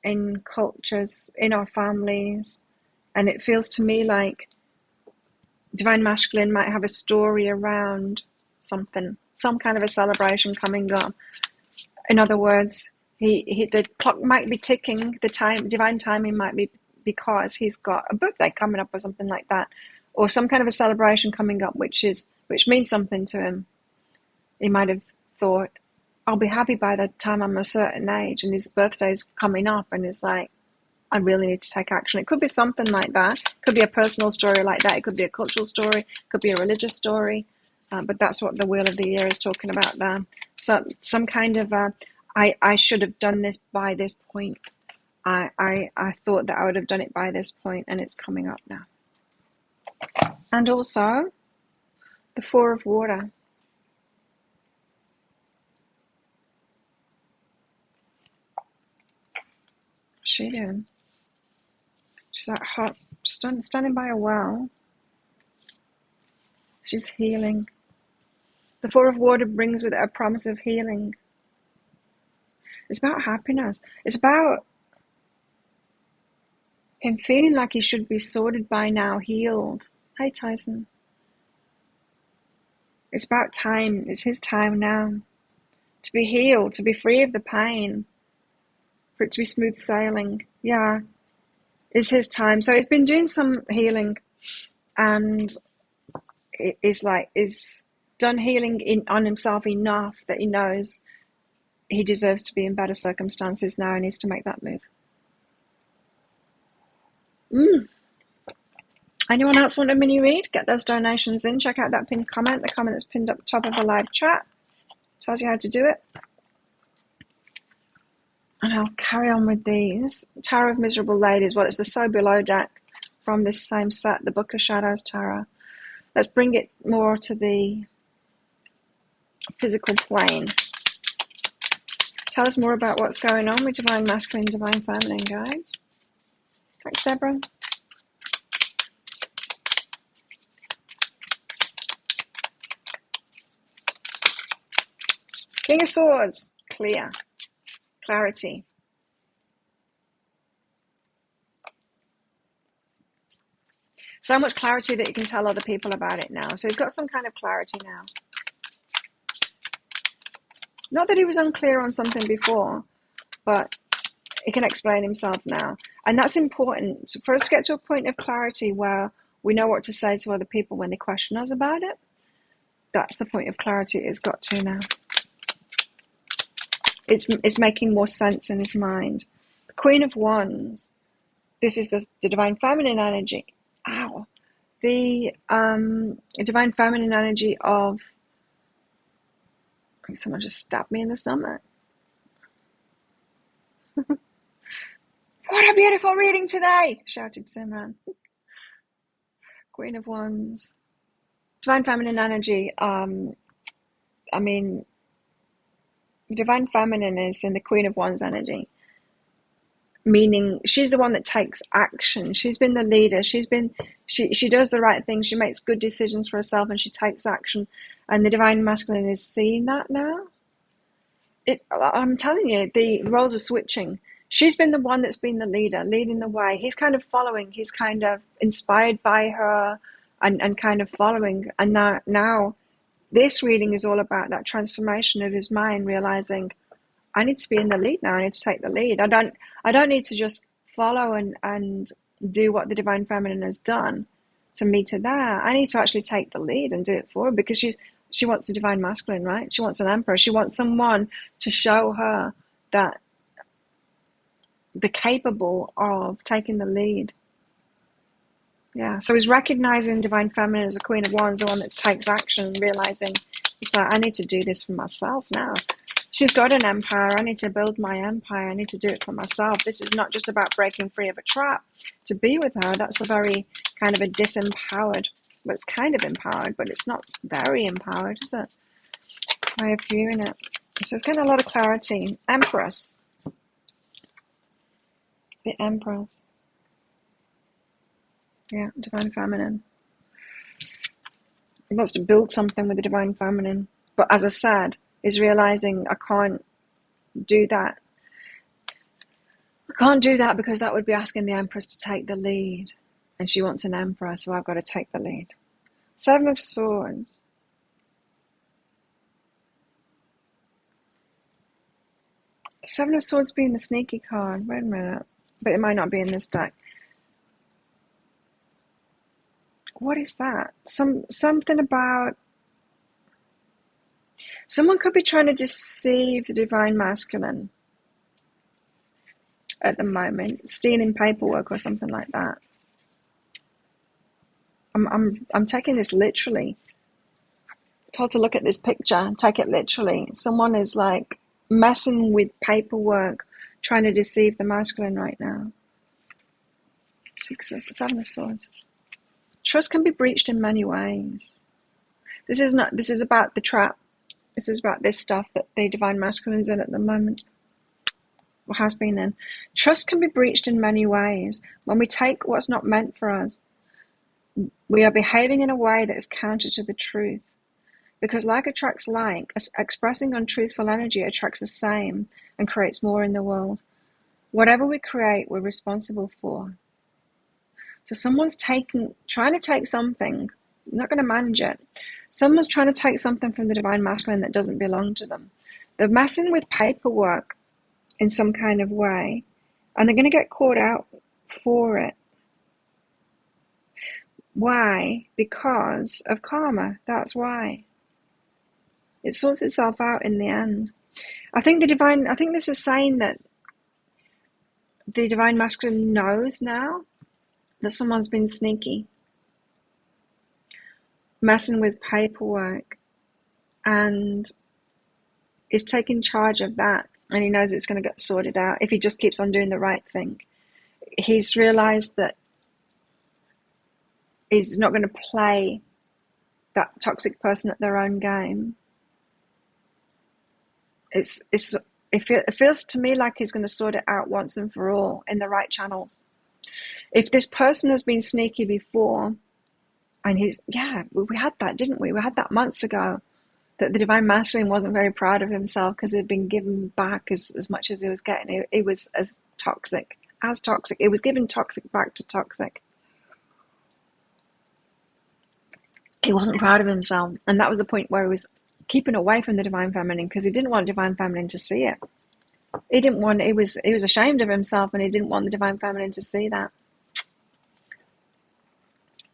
in cultures, in our families, and it feels to me like Divine Masculine might have a story around something, some kind of a celebration coming up. In other words, the clock might be ticking, divine timing might be because he's got a birthday coming up or something like that, or some kind of a celebration coming up which means something to him. He might have thought, I'll be happy by the time I'm a certain age, and his birthday's coming up, and it's like, I really need to take action. It could be something like that. It could be a personal story like that. It could be a cultural story. It could be a religious story. But that's what the Wheel of the Year is talking about there. So some kind of, I should have done this by this point. I thought that I would have done it by this point, and it's coming up now. And also, the Four of Water. What's she doing? She's like hot, standing by a well. She's healing. The Four of Water brings with it a promise of healing. It's about happiness. It's about him feeling like he should be sorted by now, healed. Hey, Tyson. It's about time. It's his time now. To be healed, to be free of the pain. For it to be smooth sailing. Yeah. It's his time. So he's been doing some healing, and is done healing on himself enough that he knows he deserves to be in better circumstances now and needs to make that move. Anyone else want a mini read? Get those donations in. Check out that pinned comment. The comment that's pinned up top of the live chat tells you how to do it. And I'll carry on with these. Tower of Miserable Ladies. Well, it's the So Below deck from this same set, the Book of Shadows Tarot. Let's bring it more to the physical plane. Tell us more about what's going on with Divine Masculine, Divine Feminine, guys. Thanks, Deborah. King of Swords. Clear. Clarity. So much clarity that you can tell other people about it now. So he's got some kind of clarity now. Not that he was unclear on something before, but he can explain himself now. And that's important for us to get to a point of clarity where we know what to say to other people when they question us about it. That's the point of clarity it's got to now. It's making more sense in his mind. The Queen of Wands. This is the Divine Feminine energy. Ow. The Divine Feminine energy of... I think someone just stabbed me in the stomach. What a beautiful reading today, shouted Simran. Queen of Wands. Divine Feminine energy. Divine Feminine is in the Queen of Wands energy. meaning she's the one that takes action. She's been the leader. She does the right thing. She makes good decisions for herself, and she takes action. And the divine masculine is seeing that now. I'm telling you, the roles are switching. She's been the one that's been the leader, leading the way. He's kind of following. He's kind of inspired by her, and kind of following. And now this reading is all about that transformation of his mind, realizing, I need to be in the lead now. I need to take the lead. I don't need to just follow and do what the divine feminine has done to meet her there. I need to actually take the lead and do it for her, because she wants a divine masculine, right? She wants an emperor. She wants someone to show her that they're capable of taking the lead. Yeah, so he's recognizing divine feminine as the Queen of Wands, the one that takes action, realizing it's like, I need to do this for myself now. She's got an empire. I need to build my empire. I need to do it for myself. This is not just about breaking free of a trap. To be with her, that's a very kind of a disempowered, well, it's kind of empowered, but it's not very empowered, is it? Way of viewing it. So it's getting a lot of clarity. Empress. The Empress. Yeah, divine feminine. He wants to build something with the divine feminine. But as I said, is realizing I can't do that. I can't do that because that would be asking the Empress to take the lead. And she wants an emperor, so I've got to take the lead. Seven of Swords. Seven of Swords being the sneaky card. Wait a minute. But it might not be in this deck. What is that? Something about... Someone could be trying to deceive the divine masculine at the moment, stealing paperwork or something like that. I'm taking this literally. Told to look at this picture and take it literally. Someone is like messing with paperwork, trying to deceive the masculine right now. Seven of Swords. Trust can be breached in many ways. This is about the trap. This is about this stuff that the divine masculine is in at the moment, or has been in. Trust can be breached in many ways. When we take what's not meant for us, we are behaving in a way that is counter to the truth. Because like attracts like, expressing untruthful energy attracts the same and creates more in the world. Whatever we create, we're responsible for. So someone's trying to take something, not going to manage it. Someone's trying to take something from the divine masculine that doesn't belong to them. They're messing with paperwork in some kind of way, and they're going to get caught out for it. Why? Because of karma. That's why. It sorts itself out in the end. I think this is saying that the divine masculine knows now that someone's been sneaky, messing with paperwork, and is taking charge of that. And he knows it's going to get sorted out if he just keeps on doing the right thing. He's realized that he's not going to play that toxic person at their own game. It feels to me like he's going to sort it out once and for all in the right channels. If this person has been sneaky before, and we had that, didn't we? We had that months ago, that the divine masculine wasn't very proud of himself because he'd been given back as much as he was getting. It was as toxic. It was giving toxic back to toxic. He wasn't proud of himself, and that was the point where he was keeping away from the divine feminine because he didn't want divine feminine to see it. He was ashamed of himself, and he didn't want the divine feminine to see that.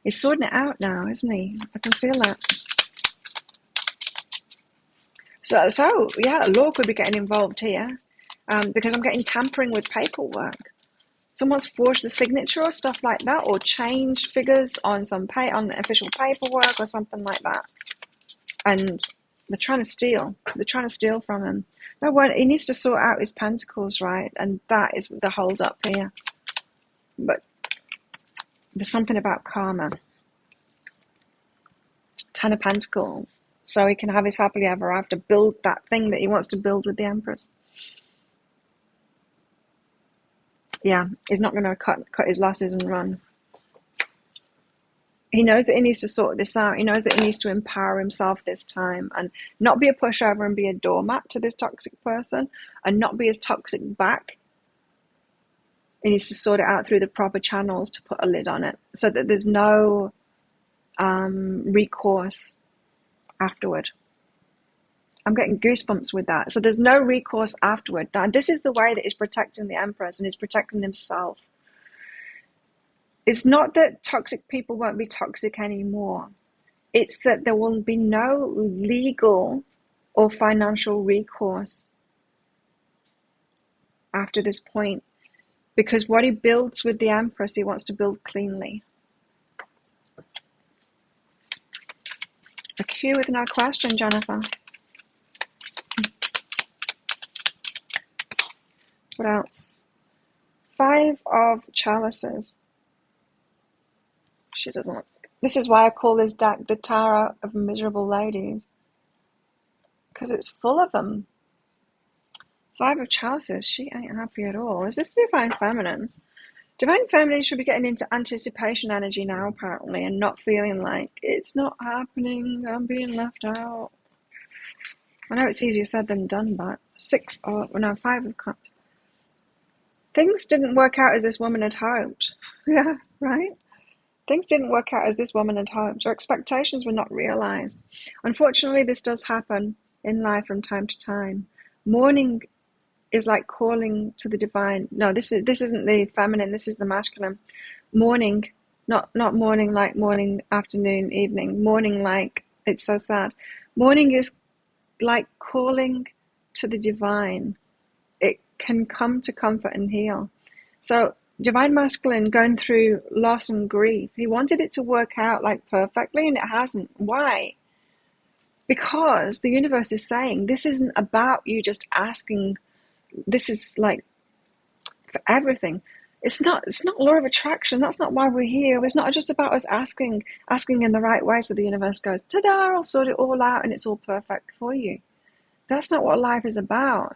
He's sorting it out now, isn't he? I can feel that. So yeah, law could be getting involved here, because I'm getting tampering with paperwork. Someone's forged the signature or stuff like that, or changed figures on on official paperwork or something like that, and they're trying to steal. They're trying to steal from him. No, he needs to sort out his pentacles, right? And that is the hold up here. But there's something about karma. Ten of Pentacles. So he can have his happily ever after, build that thing that he wants to build with the Empress. Yeah, he's not going to cut his losses and run. He knows that he needs to sort this out. He knows that he needs to empower himself this time and not be a pushover and be a doormat to this toxic person and not be as toxic back. He needs to sort it out through the proper channels to put a lid on it so that there's no recourse afterward. I'm getting goosebumps with that. So there's no recourse afterward. Now, this is the way that he's protecting the Empress and he's protecting himself. It's not that toxic people won't be toxic anymore. It's that there will be no legal or financial recourse after this point. Because what he builds with the Empress, he wants to build cleanly. A cue with no question, Jennifer. What else? 5 of Chalices. She doesn't look. This is why I call this deck the Tower of Miserable Ladies. Because it's full of them. 5 of Chalices. She ain't happy at all. Is this Divine Feminine? Divine Feminine should be getting into anticipation energy now, apparently, and not feeling like it's not happening. I'm being left out. I know it's easier said than done, but 5 of Cups. Things didn't work out as this woman had hoped. Yeah, right? Things didn't work out as this woman had hoped. Her expectations were not realized. Unfortunately, this does happen in life from time to time. Mourning is like calling to the divine. No, this isn't the feminine. This is the masculine. Mourning, not mourning like morning, afternoon, evening. Mourning like it's so sad. Mourning is like calling to the divine. It can come to comfort and heal. So Divine Masculine going through loss and grief. He wanted it to work out like perfectly and it hasn't. Why? Because the universe is saying this isn't about you just asking. This is like for everything. It's not law of attraction. That's not why we're here. It's not just about us asking in the right way so the universe goes, ta-da, I'll sort it all out and it's all perfect for you. That's not what life is about.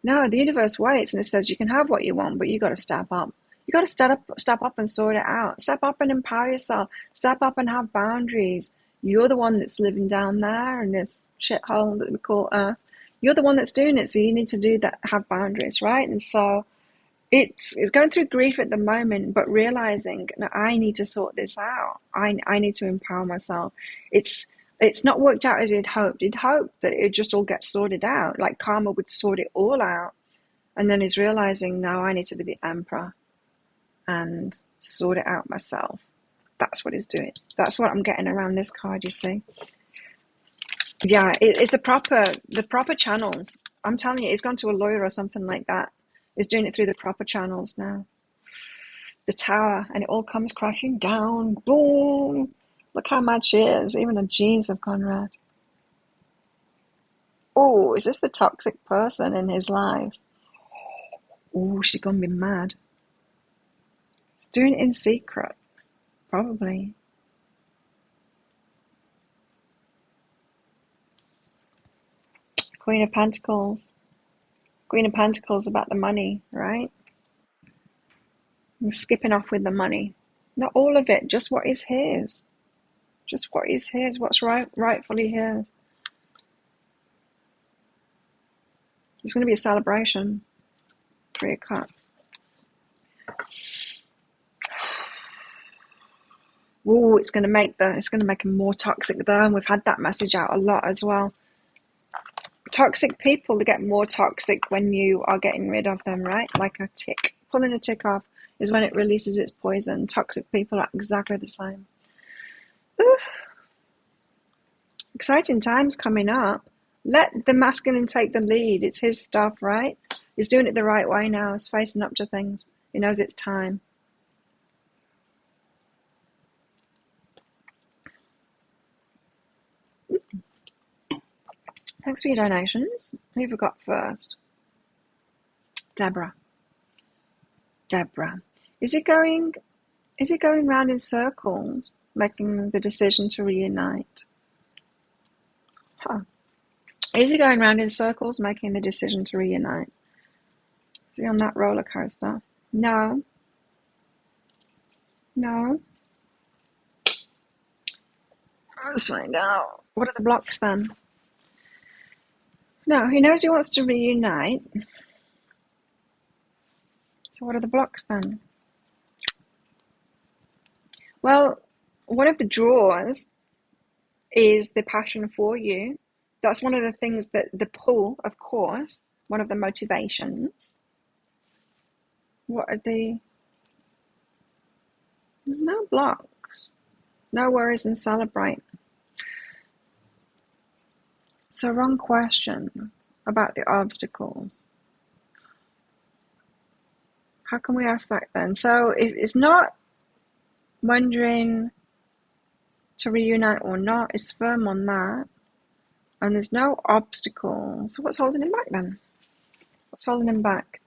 No, the universe waits and it says you can have what you want, but you got to step up. You got to step up and sort it out. Step up and empower yourself. Step up and have boundaries. You're the one that's living down there in this shithole that we call Earth. You're the one that's doing it, so you need to do that. Have boundaries, right? And so it's going through grief at the moment, but realizing that I need to sort this out. I need to empower myself. It's not worked out as he'd hoped. He'd hoped that it'd just all get sorted out, like karma would sort it all out. And then he's realizing, no, I need to be the emperor and sort it out myself. That's what he's doing. That's what I'm getting around this card, you see. Yeah, it's the proper channels. I'm telling you, he's gone to a lawyer or something like that. He's doing it through the proper channels now. The tower, and it all comes crashing down. Boom! Look how mad she is. Even her jeans have gone red. Oh, is this the toxic person in his life? Oh, she's gonna be mad. He's doing it in secret. Probably. Queen of Pentacles. Queen of Pentacles about the money, right? I'm skipping off with the money. Not all of it, just what is his. Just what is his, what's rightfully his. It's going to be a celebration. 3 of Cups. Ooh, it's going to make him more toxic though, and we've had that message out a lot as well. Toxic people get more toxic when you are getting rid of them, right? Like a tick. Pulling a tick off is when it releases its poison. Toxic people are exactly the same. Ooh. Exciting times coming up. Let the masculine take the lead. It's his stuff, right? He's doing it the right way now. He's facing up to things. He knows it's time. Thanks for your donations. Who have we got first? Deborah. Is it going round in circles, making the decision to reunite? Huh. Is he going round in circles, making the decision to reunite? Is he on that roller coaster? No, no. Let's find out. What are the blocks then? No, he knows he wants to reunite. So what are the blocks then? Well, one of the draws is the passion for you. That's one of the things that the pull, of course, one of the motivations. What are the... There's no blocks. No worries and celebrate. So wrong question about the obstacles. How can we ask that then? So if it's not wondering to reunite or not, it's firm on that. And there's no obstacles. So what's holding him back then? What's holding him back?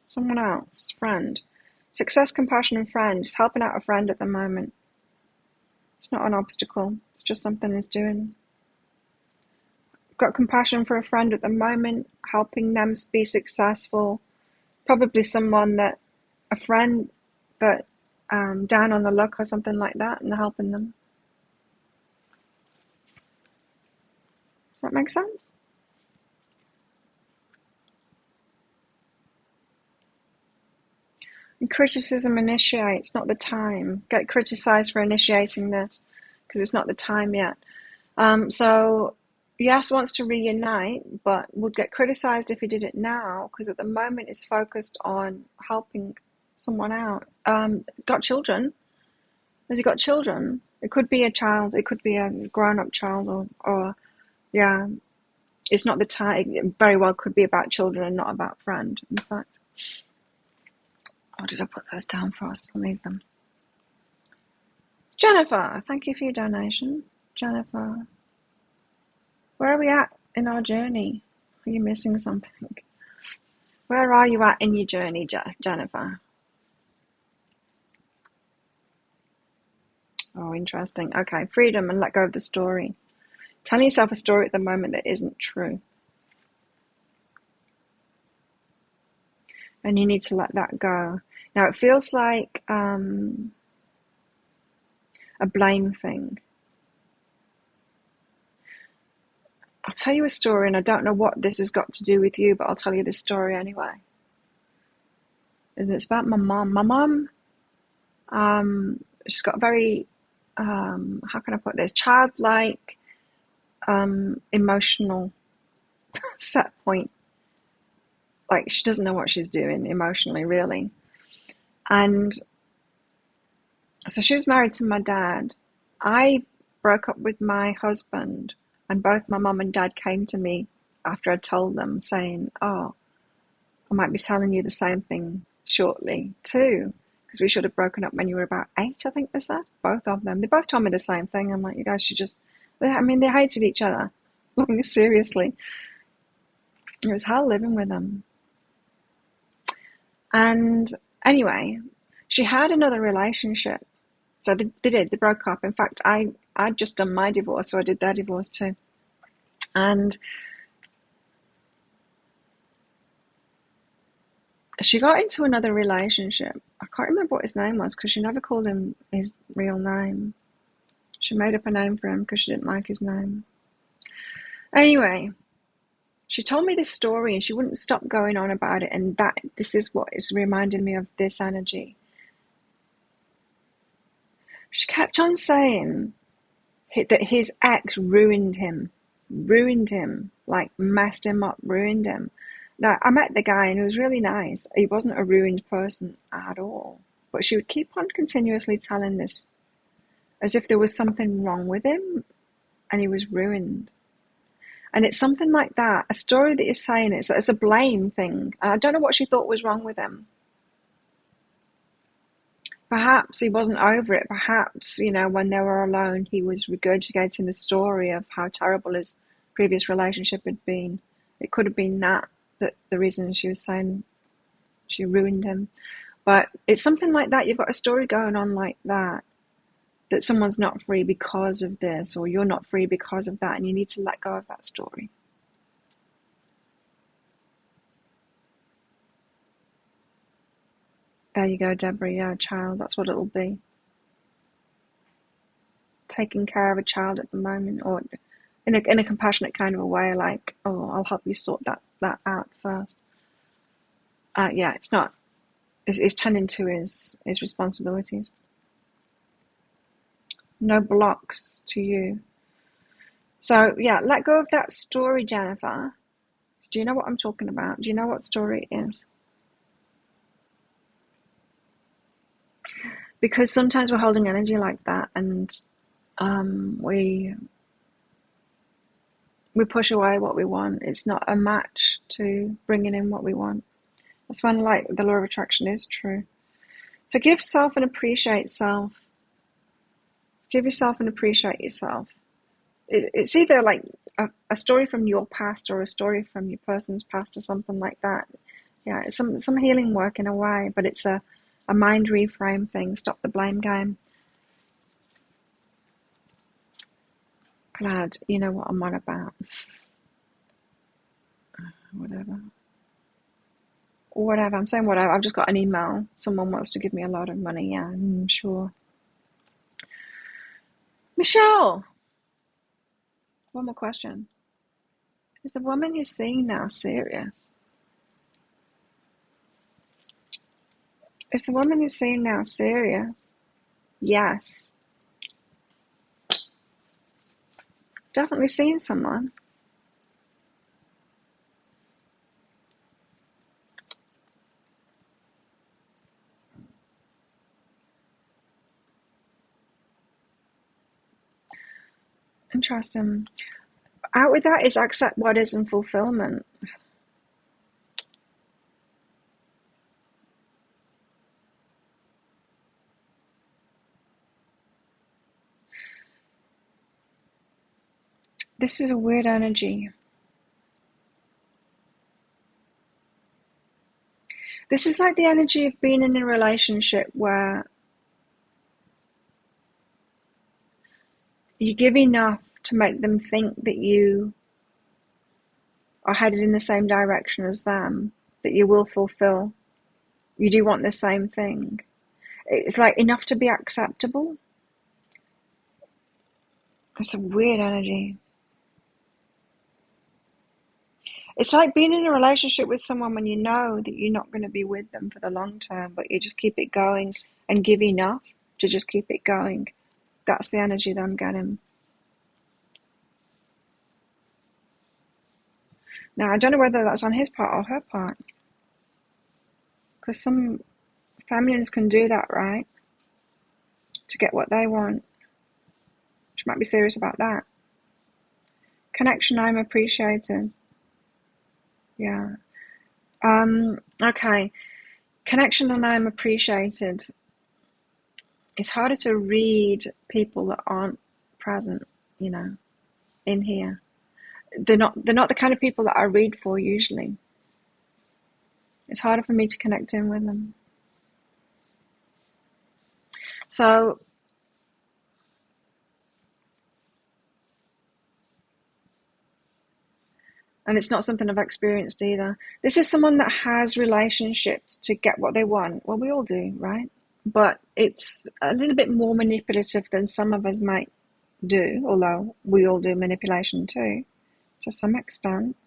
Someone else, friend. Success, compassion, and friend. Just helping out a friend at the moment. It's not an obstacle. It's just something he's doing. Got compassion for a friend at the moment, helping them be successful. Probably someone that, a friend that down on the luck or something like that, and helping them. Does that make sense? And criticism initiates, not the time. Get criticized for initiating this because it's not the time yet. So yes, wants to reunite, but would get criticized if he did it now because at the moment it's focused on helping someone out. Got children. Has he got children? It could be a child. It could be a grown-up child, or yeah, it's not the time. It very well could be about children and not about friend. In fact, what did I put those down for? I still need them. Jennifer, thank you for your donation. Jennifer, where are we at in our journey? Are you missing something? Where are you at in your journey, Jennifer? Oh, interesting. Okay, freedom and let go of the story. Telling yourself a story at the moment that isn't true. And you need to let that go. Now, it feels like a blame thing. I'll tell you a story, and I don't know what this has got to do with you, but I'll tell you this story anyway. And it's about my mom. My mom, she's got a very, how can I put this, childlike, emotional set point. Like, she doesn't know what she's doing emotionally, really. And so she was married to my dad. I broke up with my husband, and both my mum and dad came to me after I told them, saying, oh, I might be telling you the same thing shortly too, because we should have broken up when you were about 8, I think they said. Both of them. They both told me the same thing. I'm like, you guys should just... they hated each other. Seriously. It was hell living with them. And anyway, she had another relationship. So they broke up. In fact, I'd just done my divorce, so I did their divorce too. And she got into another relationship. I can't remember what his name was because she never called him his real name. She made up a name for him because she didn't like his name. Anyway, she told me this story and she wouldn't stop going on about it, and this is what is reminding me of this energy. She kept on saying that his ex ruined him, like messed him up, ruined him. Now, I met the guy and he was really nice. He wasn't a ruined person at all. But she would keep on continuously telling this as if there was something wrong with him and he was ruined. And it's something like that, a story that you're saying, it's a blame thing. I don't know what she thought was wrong with him. Perhaps he wasn't over it. Perhaps, when they were alone, he was regurgitating the story of how terrible his previous relationship had been. It could have been that the reason she was saying she ruined him. But it's something like that. You've got a story going on like that that someone's not free because of this, or you're not free because of that, and you need to let go of that story. There you go, Deborah. Yeah, child, that's what it'll be. Taking care of a child at the moment, or in a compassionate kind of a way, like, oh, I'll help you sort that out first. Yeah, it's not. It's tending to his responsibilities. No blocks to you. So yeah, let go of that story, Jennifer. Do you know what I'm talking about? Do you know what story it is? Because sometimes we're holding energy like that, and we push away what we want. It's not a match to bringing in what we want. That's when, like, the law of attraction is true. Forgive self and appreciate self. Give yourself and appreciate yourself. It's either like a story from your past or a story from your person's past or something like that. Yeah, it's some healing work in a way, but it's a mind reframe thing. Stop the blame game. Glad you know what I'm on about. Whatever. I'm saying whatever. I've just got an email. Someone wants to give me a lot of money. Yeah, I'm sure. Michelle, one more question. Is the woman you're seeing now serious? Is the woman you're seeing now serious? Yes. Definitely seeing someone. Interesting. Out with that is accept what is in fulfillment. This is a weird energy. This is like the energy of being in a relationship where you give enough to make them think that you are headed in the same direction as them, that you will fulfill. You do want the same thing. It's like enough to be acceptable. It's a weird energy. It's like being in a relationship with someone when you know that you're not going to be with them for the long term, but you just keep it going and give enough to just keep it going. That's the energy that I'm getting. Now, I don't know whether that's on his part or her part, because some feminines can do that, right? To get what they want. She might be serious about that. Connection, I'm appreciated. Yeah. Okay. Connection and I'm appreciated. It's harder to read people that aren't present, in here. They're not the kind of people that I read for usually. It's harder for me to connect in with them. So and it's not something I've experienced either. This is someone that has relationships to get what they want. Well, we all do, right? But it's a little bit more manipulative than some of us might do, although we all do manipulation too, to some extent.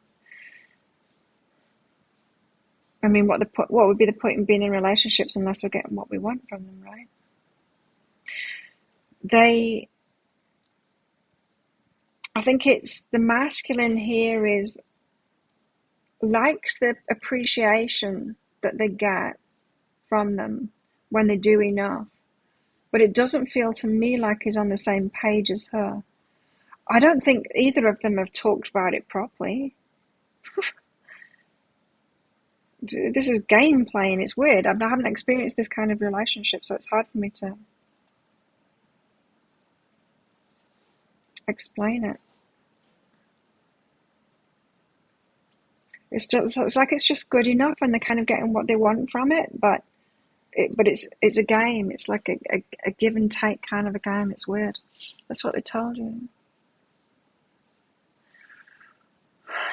I mean, what would be the point in being in relationships unless we're getting what we want from them, right? I think it's the masculine here likes the appreciation that they get from them when they do enough, but it doesn't feel to me like he's on the same page as her. I don't think either of them have talked about it properly. This is game playing. It's weird. I haven't experienced this kind of relationship, so it's hard for me to explain it. It's like it's just good enough and they're kind of getting what they want from it, but but it's a game. It's like a give and take kind of a game. It's weird. That's what they told you.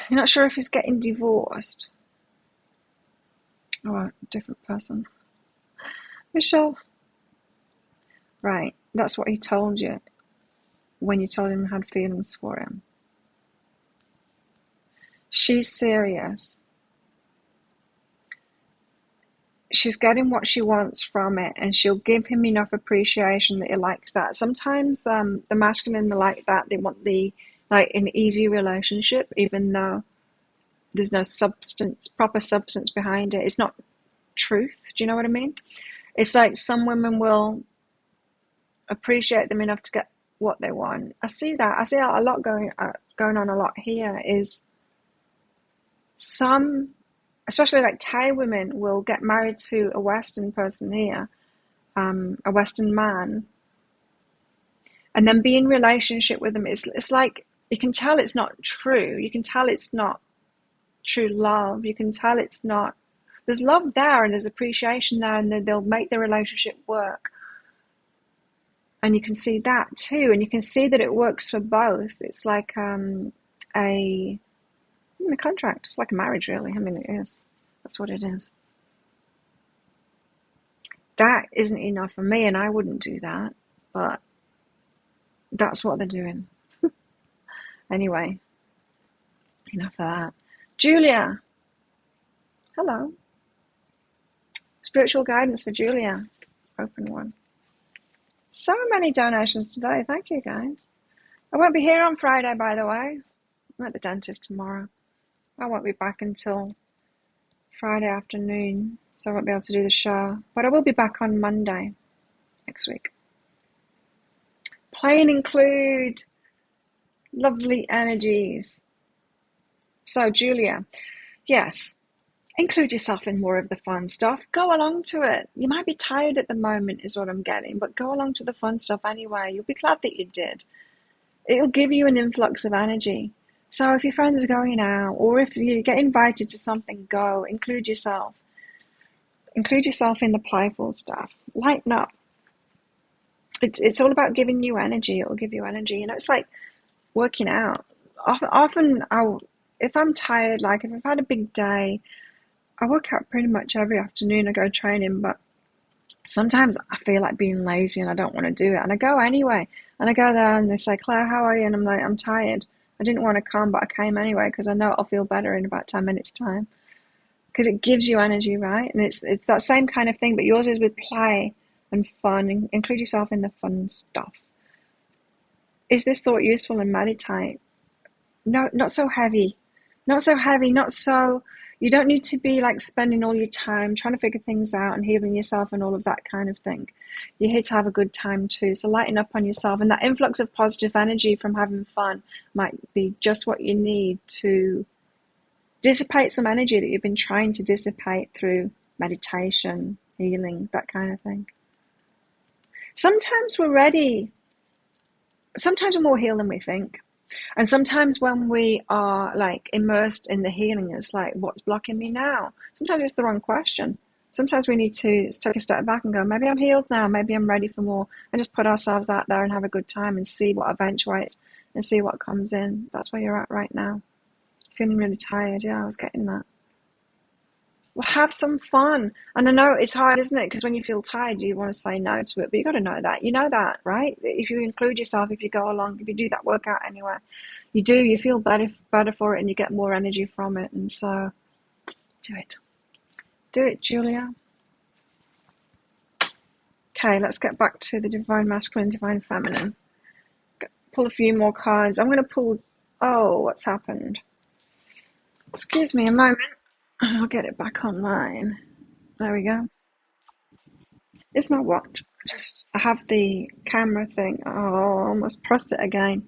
You're not sure if he's getting divorced. Oh, a different person. Michelle. Right, that's what he told you when you told him you had feelings for him. She's serious. She's getting what she wants from it, and she'll give him enough appreciation that he likes that. Sometimes the masculine, they like that. They want an easy relationship, even though there's no proper substance behind it. It's not truth. Do you know what I mean? It's like some women will appreciate them enough to get what they want. I see that. I see a lot going on a lot here. Is some, especially like Thai women, will get married to a Western person here, a Western man, and then be in relationship with them. It's like you can tell it's not true. You can tell it's not true love. You can tell it's not. There's love there and there's appreciation there, and they'll make the relationship work. And you can see that too, and you can see that it works for both. It's like a contract. It's like a marriage, really. I mean, it is. That's what it is. That isn't enough for me, and I wouldn't do that, but that's what they're doing. Anyway, enough of that. Julia. Hello. Spiritual guidance for Julia. Open one. So many donations today. Thank you, guys. I won't be here on Friday, by the way. I'm at the dentist tomorrow. I won't be back until Friday afternoon, so I won't be able to do the show. But I will be back on Monday next week. Play and include lovely energies. So, Julia, yes, include yourself in more of the fun stuff. Go along to it. You might be tired at the moment, is what I'm getting, but go along to the fun stuff anyway. You'll be glad that you did. It'll give you an influx of energy. So if your friends are going out, or if you get invited to something, go. Include yourself. Include yourself in the playful stuff. Lighten up. It's all about giving you energy. It'll give you energy. You know, it's like working out. Often if I'm tired, like if I've had a big day, I work out pretty much every afternoon. I go training, but sometimes I feel like being lazy and I don't want to do it. And I go anyway. And I go there and they say, Claire, how are you? And I'm like, I'm tired. I didn't want to come, but I came anyway because I know I'll feel better in about 10 minutes' time. Because it gives you energy, right? And it's that same kind of thing, but yours is with play and fun. Include yourself in the fun stuff. Is this thought useful? And meditate. No, not so heavy. Not so heavy, not so... You don't need to be like spending all your time trying to figure things out and healing yourself and all of that kind of thing. You're here to have a good time too. So lighten up on yourself. And that influx of positive energy from having fun might be just what you need to dissipate some energy that you've been trying to dissipate through meditation, healing, that kind of thing. Sometimes we're ready. Sometimes we're more healed than we think. And sometimes when we are like immersed in the healing, it's like, what's blocking me now? Sometimes it's the wrong question. Sometimes we need to take a step back and go, maybe I'm healed now, maybe I'm ready for more, and just put ourselves out there and have a good time and see what eventuates and see what comes in. That's where you're at right now. Feeling really tired. Yeah, I was getting that. Well, have some fun. And I know it's hard, isn't it? Because when you feel tired, you want to say no to it, but you got to know that. You know that, right? If you include yourself, if you go along, if you do that workout anywhere, you feel better for it, and you get more energy from it. And so do it, Julia. Okay, let's get back to the divine masculine, divine feminine. Pull a few more cards. I'm going to pull... Oh, what's happened? Excuse me a moment. I'll get it back online. There we go. It's my watch. I have the camera thing. Oh, I almost pressed it again.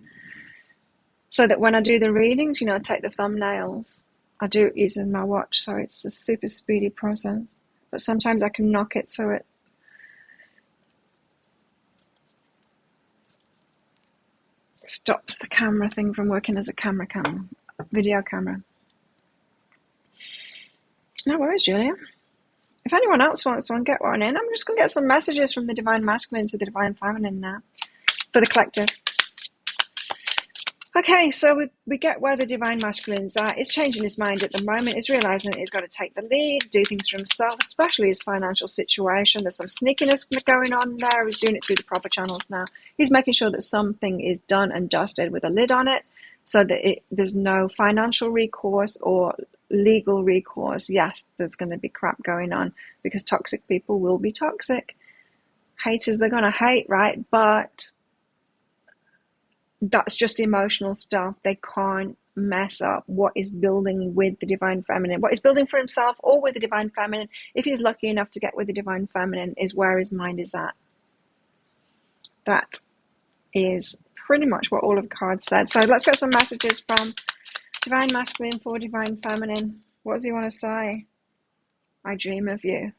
So that when I do the readings, I take the thumbnails. I do it using my watch, so it's a super speedy process. But sometimes I can knock it so it stops the camera thing from working as a video camera. No worries, Julia. If anyone else wants one, get one in. I'm just going to get some messages from the Divine Masculine to the Divine Feminine now for the collective. Okay, so we get where the Divine Masculine's at. It's changing his mind at the moment. He's realizing that he's got to take the lead, do things for himself, especially his financial situation. There's some sneakiness going on there. He's doing it through the proper channels now. He's making sure that something is done and dusted with a lid on it so that there's no financial recourse or legal recourse. Yes, there's going to be crap going on because toxic people will be toxic. Haters, they're going to hate, right? But that's just emotional stuff. They can't mess up what is building with the Divine Feminine. What is building for himself or with the Divine Feminine, if he's lucky enough to get with the Divine Feminine, is where his mind is at. That is pretty much what all of the cards said. So let's get some messages from Divine Masculine for Divine Feminine. What does he want to say? I dream of you.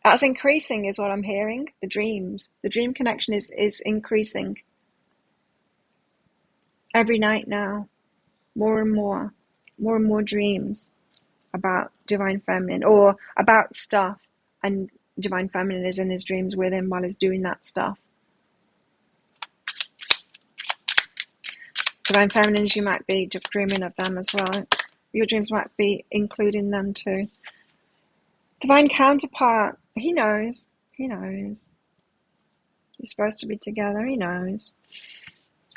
That's increasing is what I'm hearing. The dreams. The dream connection is increasing. Every night now, more and more dreams about Divine Feminine or about stuff, and Divine Feminine is in his dreams with him while he's doing that stuff. Divine Feminines, you might be just dreaming of them as well. Your dreams might be including them too. Divine Counterpart, he knows. You're supposed to be together, he knows.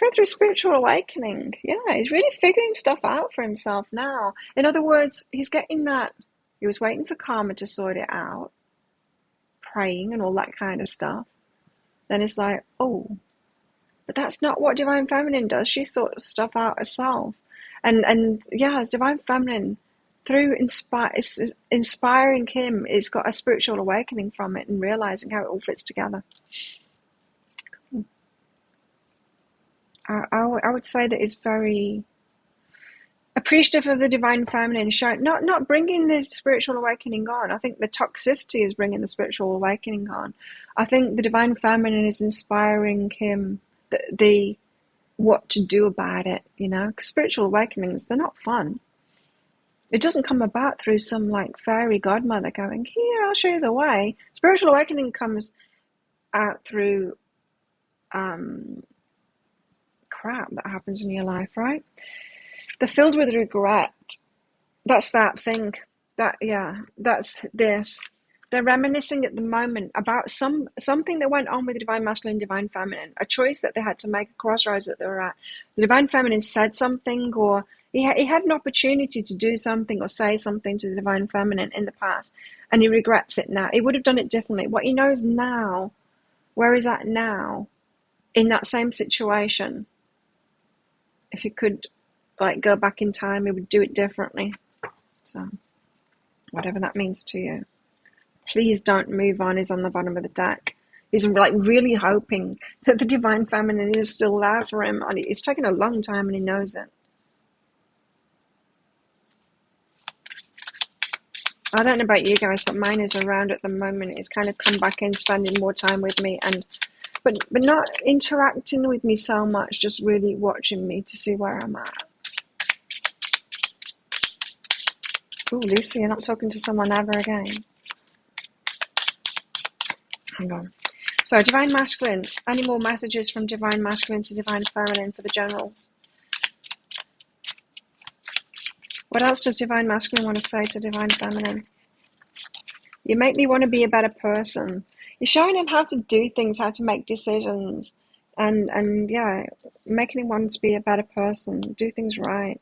Going through spiritual awakening. Yeah, he's really figuring stuff out for himself now. In other words, he's getting that. He was waiting for karma to sort it out, praying and all that kind of stuff. Then it's like, oh, but that's not what Divine Feminine does. She sorts stuff out herself. And yeah, Divine Feminine, through inspiring him, it's got a spiritual awakening from it and realizing how it all fits together. I would say that is very appreciative of the Divine Feminine, not bringing the spiritual awakening on. I think the toxicity is bringing the spiritual awakening on. I think the Divine Feminine is inspiring him the what to do about it, because spiritual awakenings, they're not fun. It doesn't come about through some like fairy godmother going, here, I'll show you the way. Spiritual awakening comes out through crap that happens in your life, right? They're filled with regret. That's that thing. That's this. They're reminiscing at the moment about something that went on with the Divine Masculine, Divine Feminine, a choice that they had to make, a crossroads that they were at. The Divine Feminine said something, or he had an opportunity to do something or say something to the Divine Feminine in the past, and he regrets it now. He would have done it differently. What he knows now, where he's at now, in that same situation, if he could go back in time, he would do it differently. So whatever that means to you. Please don't move on is on the bottom of the deck. He's really hoping that the Divine Feminine is still there for him. And it's taken a long time and he knows it. I don't know about you guys, but mine is around at the moment. It's kind of come back in, spending more time with me, but not interacting with me so much, just really watching me to see where I'm at. Oh, Lucy, you're not talking to someone ever again. Hang on. So, Divine Masculine. Any more messages from Divine Masculine to Divine Feminine for the generals? What else does Divine Masculine want to say to Divine Feminine? You make me want to be a better person. You're showing him how to do things, how to make decisions, and yeah, making him want to be a better person, do things right,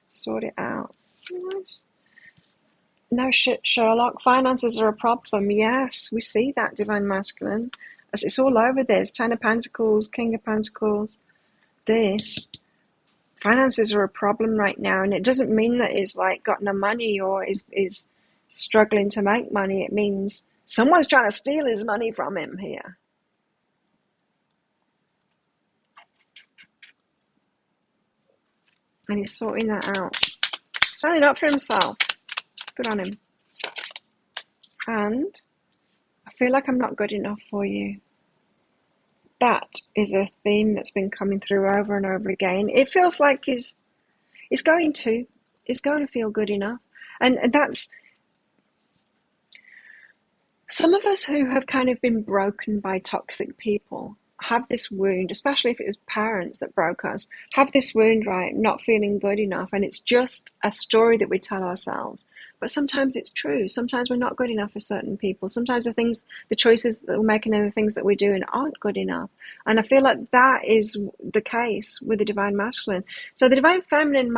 sort it out. Nice. No shit, Sherlock. Finances are a problem. Yes, we see that, Divine Masculine. It's all over this. 10 of Pentacles, King of Pentacles. This. Finances are a problem right now, and it doesn't mean that he's got no money or is struggling to make money. It means someone's trying to steal his money from him here. And he's sorting that out. Standing up for himself. Good on him. And I feel like I'm not good enough for you. That is a theme that's been coming through over and over again. It feels like he's going to feel good enough. And that's Some of us who have kind of been broken by toxic people have this wound, especially if it was parents that broke us, have this wound, right? Not feeling good enough. And it's just a story that we tell ourselves. But sometimes it's true. Sometimes we're not good enough for certain people. Sometimes the choices that we're making and the things that we're doing aren't good enough. And I feel like that is the case with the divine masculine. So the divine feminine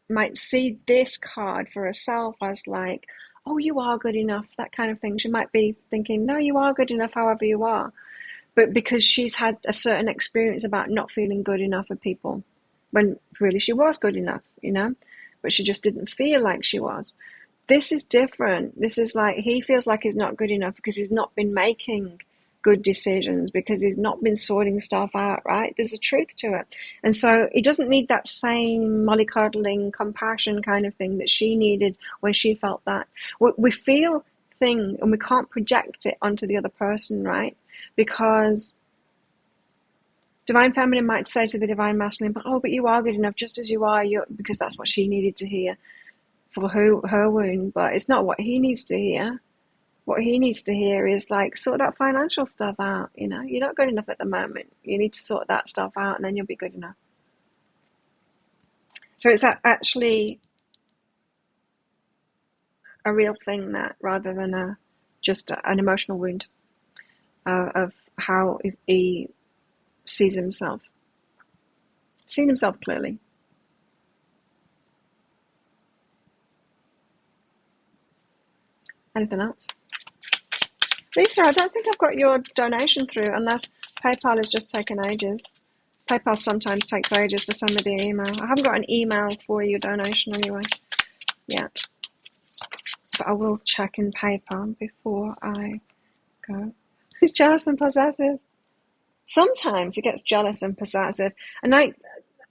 might see this card for herself as like, oh, you are good enough, that kind of thing. She might be thinking, no, you are good enough however you are. But because she's had a certain experience about not feeling good enough for people, when really she was good enough, but she just didn't feel like she was. This is different. This is like, he feels like he's not good enough because he's not been making good decisions, because he's not been sorting stuff out, right? There's a truth to it. And so he doesn't need that same mollycoddling compassion kind of thing that she needed when she felt that. We feel thing and we can't project it onto the other person, right? Because divine feminine might say to the divine masculine, but you are good enough just as you are, because that's what she needed to hear for her wound. But it's not what he needs to hear. What he needs to hear is like, sort that financial stuff out. You're not good enough at the moment. You need to sort that stuff out, and then you'll be good enough. So it's actually a real thing, that, rather than just an emotional wound of how he sees himself. Seen himself clearly. Anything else? Lisa, I don't think I've got your donation through, unless PayPal is just taking ages. PayPal sometimes takes ages to send me the email. I haven't got an email for your donation anyway yet. But I will check in PayPal before I go. He's jealous and possessive. Sometimes he gets jealous and possessive. And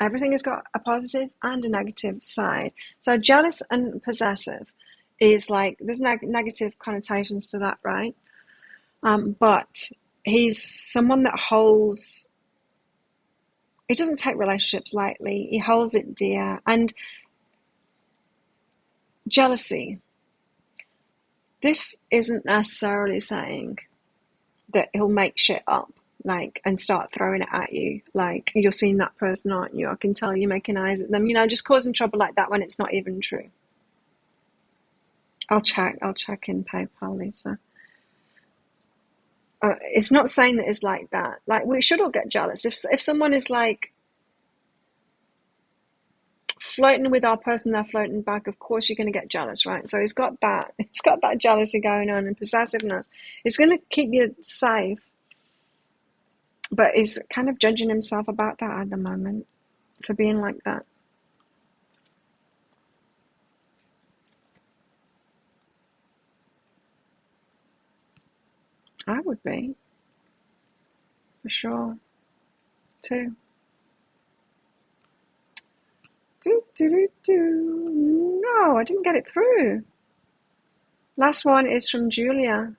everything has got a positive and a negative side. So jealous and possessive is like, there's negative connotations to that, right? But he's someone that he doesn't take relationships lightly. He holds it dear. And jealousy, this isn't necessarily saying that he'll make shit up, like, and start throwing it at you. Like, you're seeing that person, aren't you? I can tell you're making eyes at them. Just causing trouble like that when it's not even true. I'll check in PayPal, Lisa. It's not saying that it's like that. Like, we should all get jealous. If someone is like flirting with our person, they're floating back, of course you're going to get jealous, right? So he's got that jealousy going on, and possessiveness. It's going to keep you safe, but he's kind of judging himself about that at the moment for being like that. I would be, for sure, too. No, I didn't get it through. Last one is from Julia.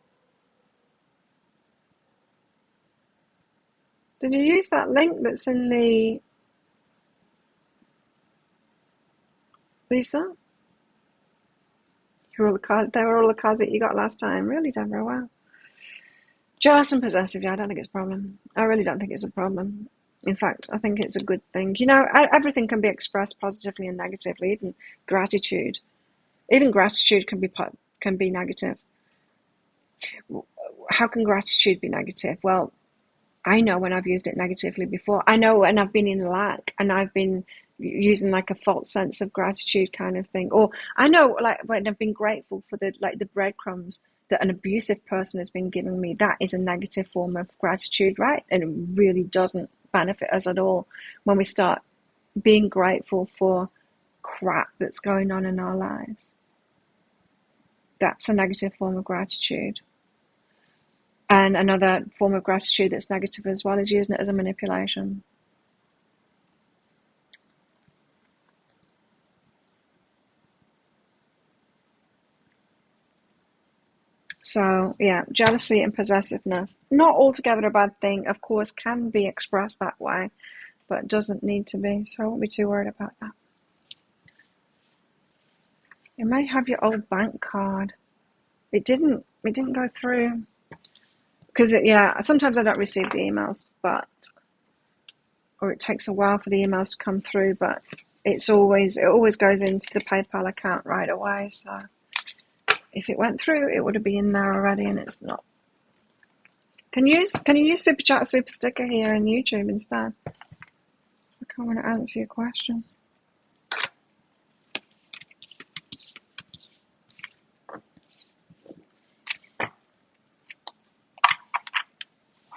Did you use that link that's in the... Lisa? They were all the cards that you got last time. Really, Deborah, wow. Jealous and possessive, yeah, I don't think it's a problem. I really don't think it's a problem. In fact, I think it's a good thing. Everything can be expressed positively and negatively, even gratitude. Even gratitude can be negative. How can gratitude be negative? Well, I know when I've used it negatively before. I know when I've been in lack and I've been using like a false sense of gratitude kind of thing. Or I know like when I've been grateful for the breadcrumbs that an abusive person has been giving me. That is a negative form of gratitude, right? And it really doesn't benefit us at all when we start being grateful for crap that's going on in our lives. That's a negative form of gratitude. And another form of gratitude that's negative as well is using it as a manipulation. So, yeah, jealousy and possessiveness, not altogether a bad thing, of course, can be expressed that way, but doesn't need to be, so I won't be too worried about that. You may have your old bank card. It didn't it didn't go through. Because, sometimes I don't receive the emails, or it takes a while for the emails to come through, but it always goes into the PayPal account right away. So if it went through, it would have been in there already, and it's not. Can you use Super Chat Super Sticker here in YouTube instead? I want to answer your question.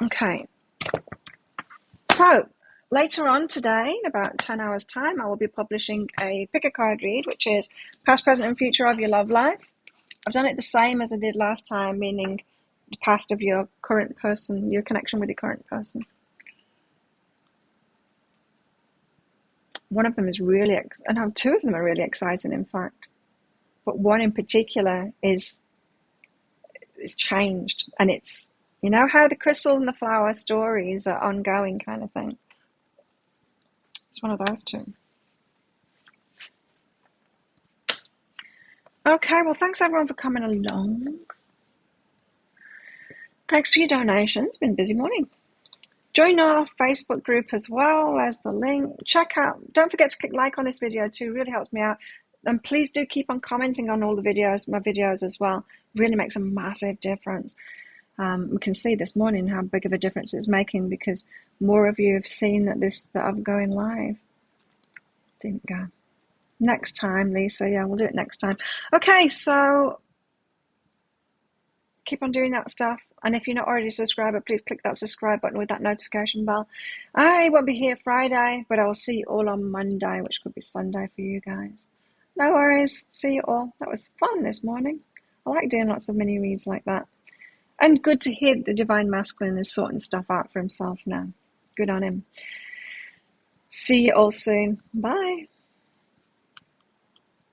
Okay. So later on today, in about 10 hours' time, I will be publishing a pick a card read, which is past, present, and future of your love life. I've done it the same as I did last time, meaning the past of your current person, your connection with your current person. One of them is really, two of them are really exciting, in fact. But one in particular is changed, and it's, you know how the crystal and the flower stories are ongoing kind of thing. It's one of those two. Okay, well, thanks everyone for coming along. Thanks for your donations. It's been a busy morning. Join our Facebook group as well. There's the link. Check out. Don't forget to click like on this video too. It really helps me out. And please do keep on commenting on all the videos, my videos as well. It really makes a massive difference. We can see this morning how big of a difference it's making because more of you have seen that I'm going live. Didn't go. Next time, Lisa. Yeah, we'll do it next time. Okay, so keep on doing that stuff. And if you're not already a subscriber, please click that subscribe button with that notification bell. I won't be here Friday, but I'll see you all on Monday, which could be Sunday for you guys. No worries. See you all. That was fun this morning. I like doing lots of mini reads like that. And good to hear the Divine Masculine is sorting stuff out for himself now. Good on him. See you all soon. Bye.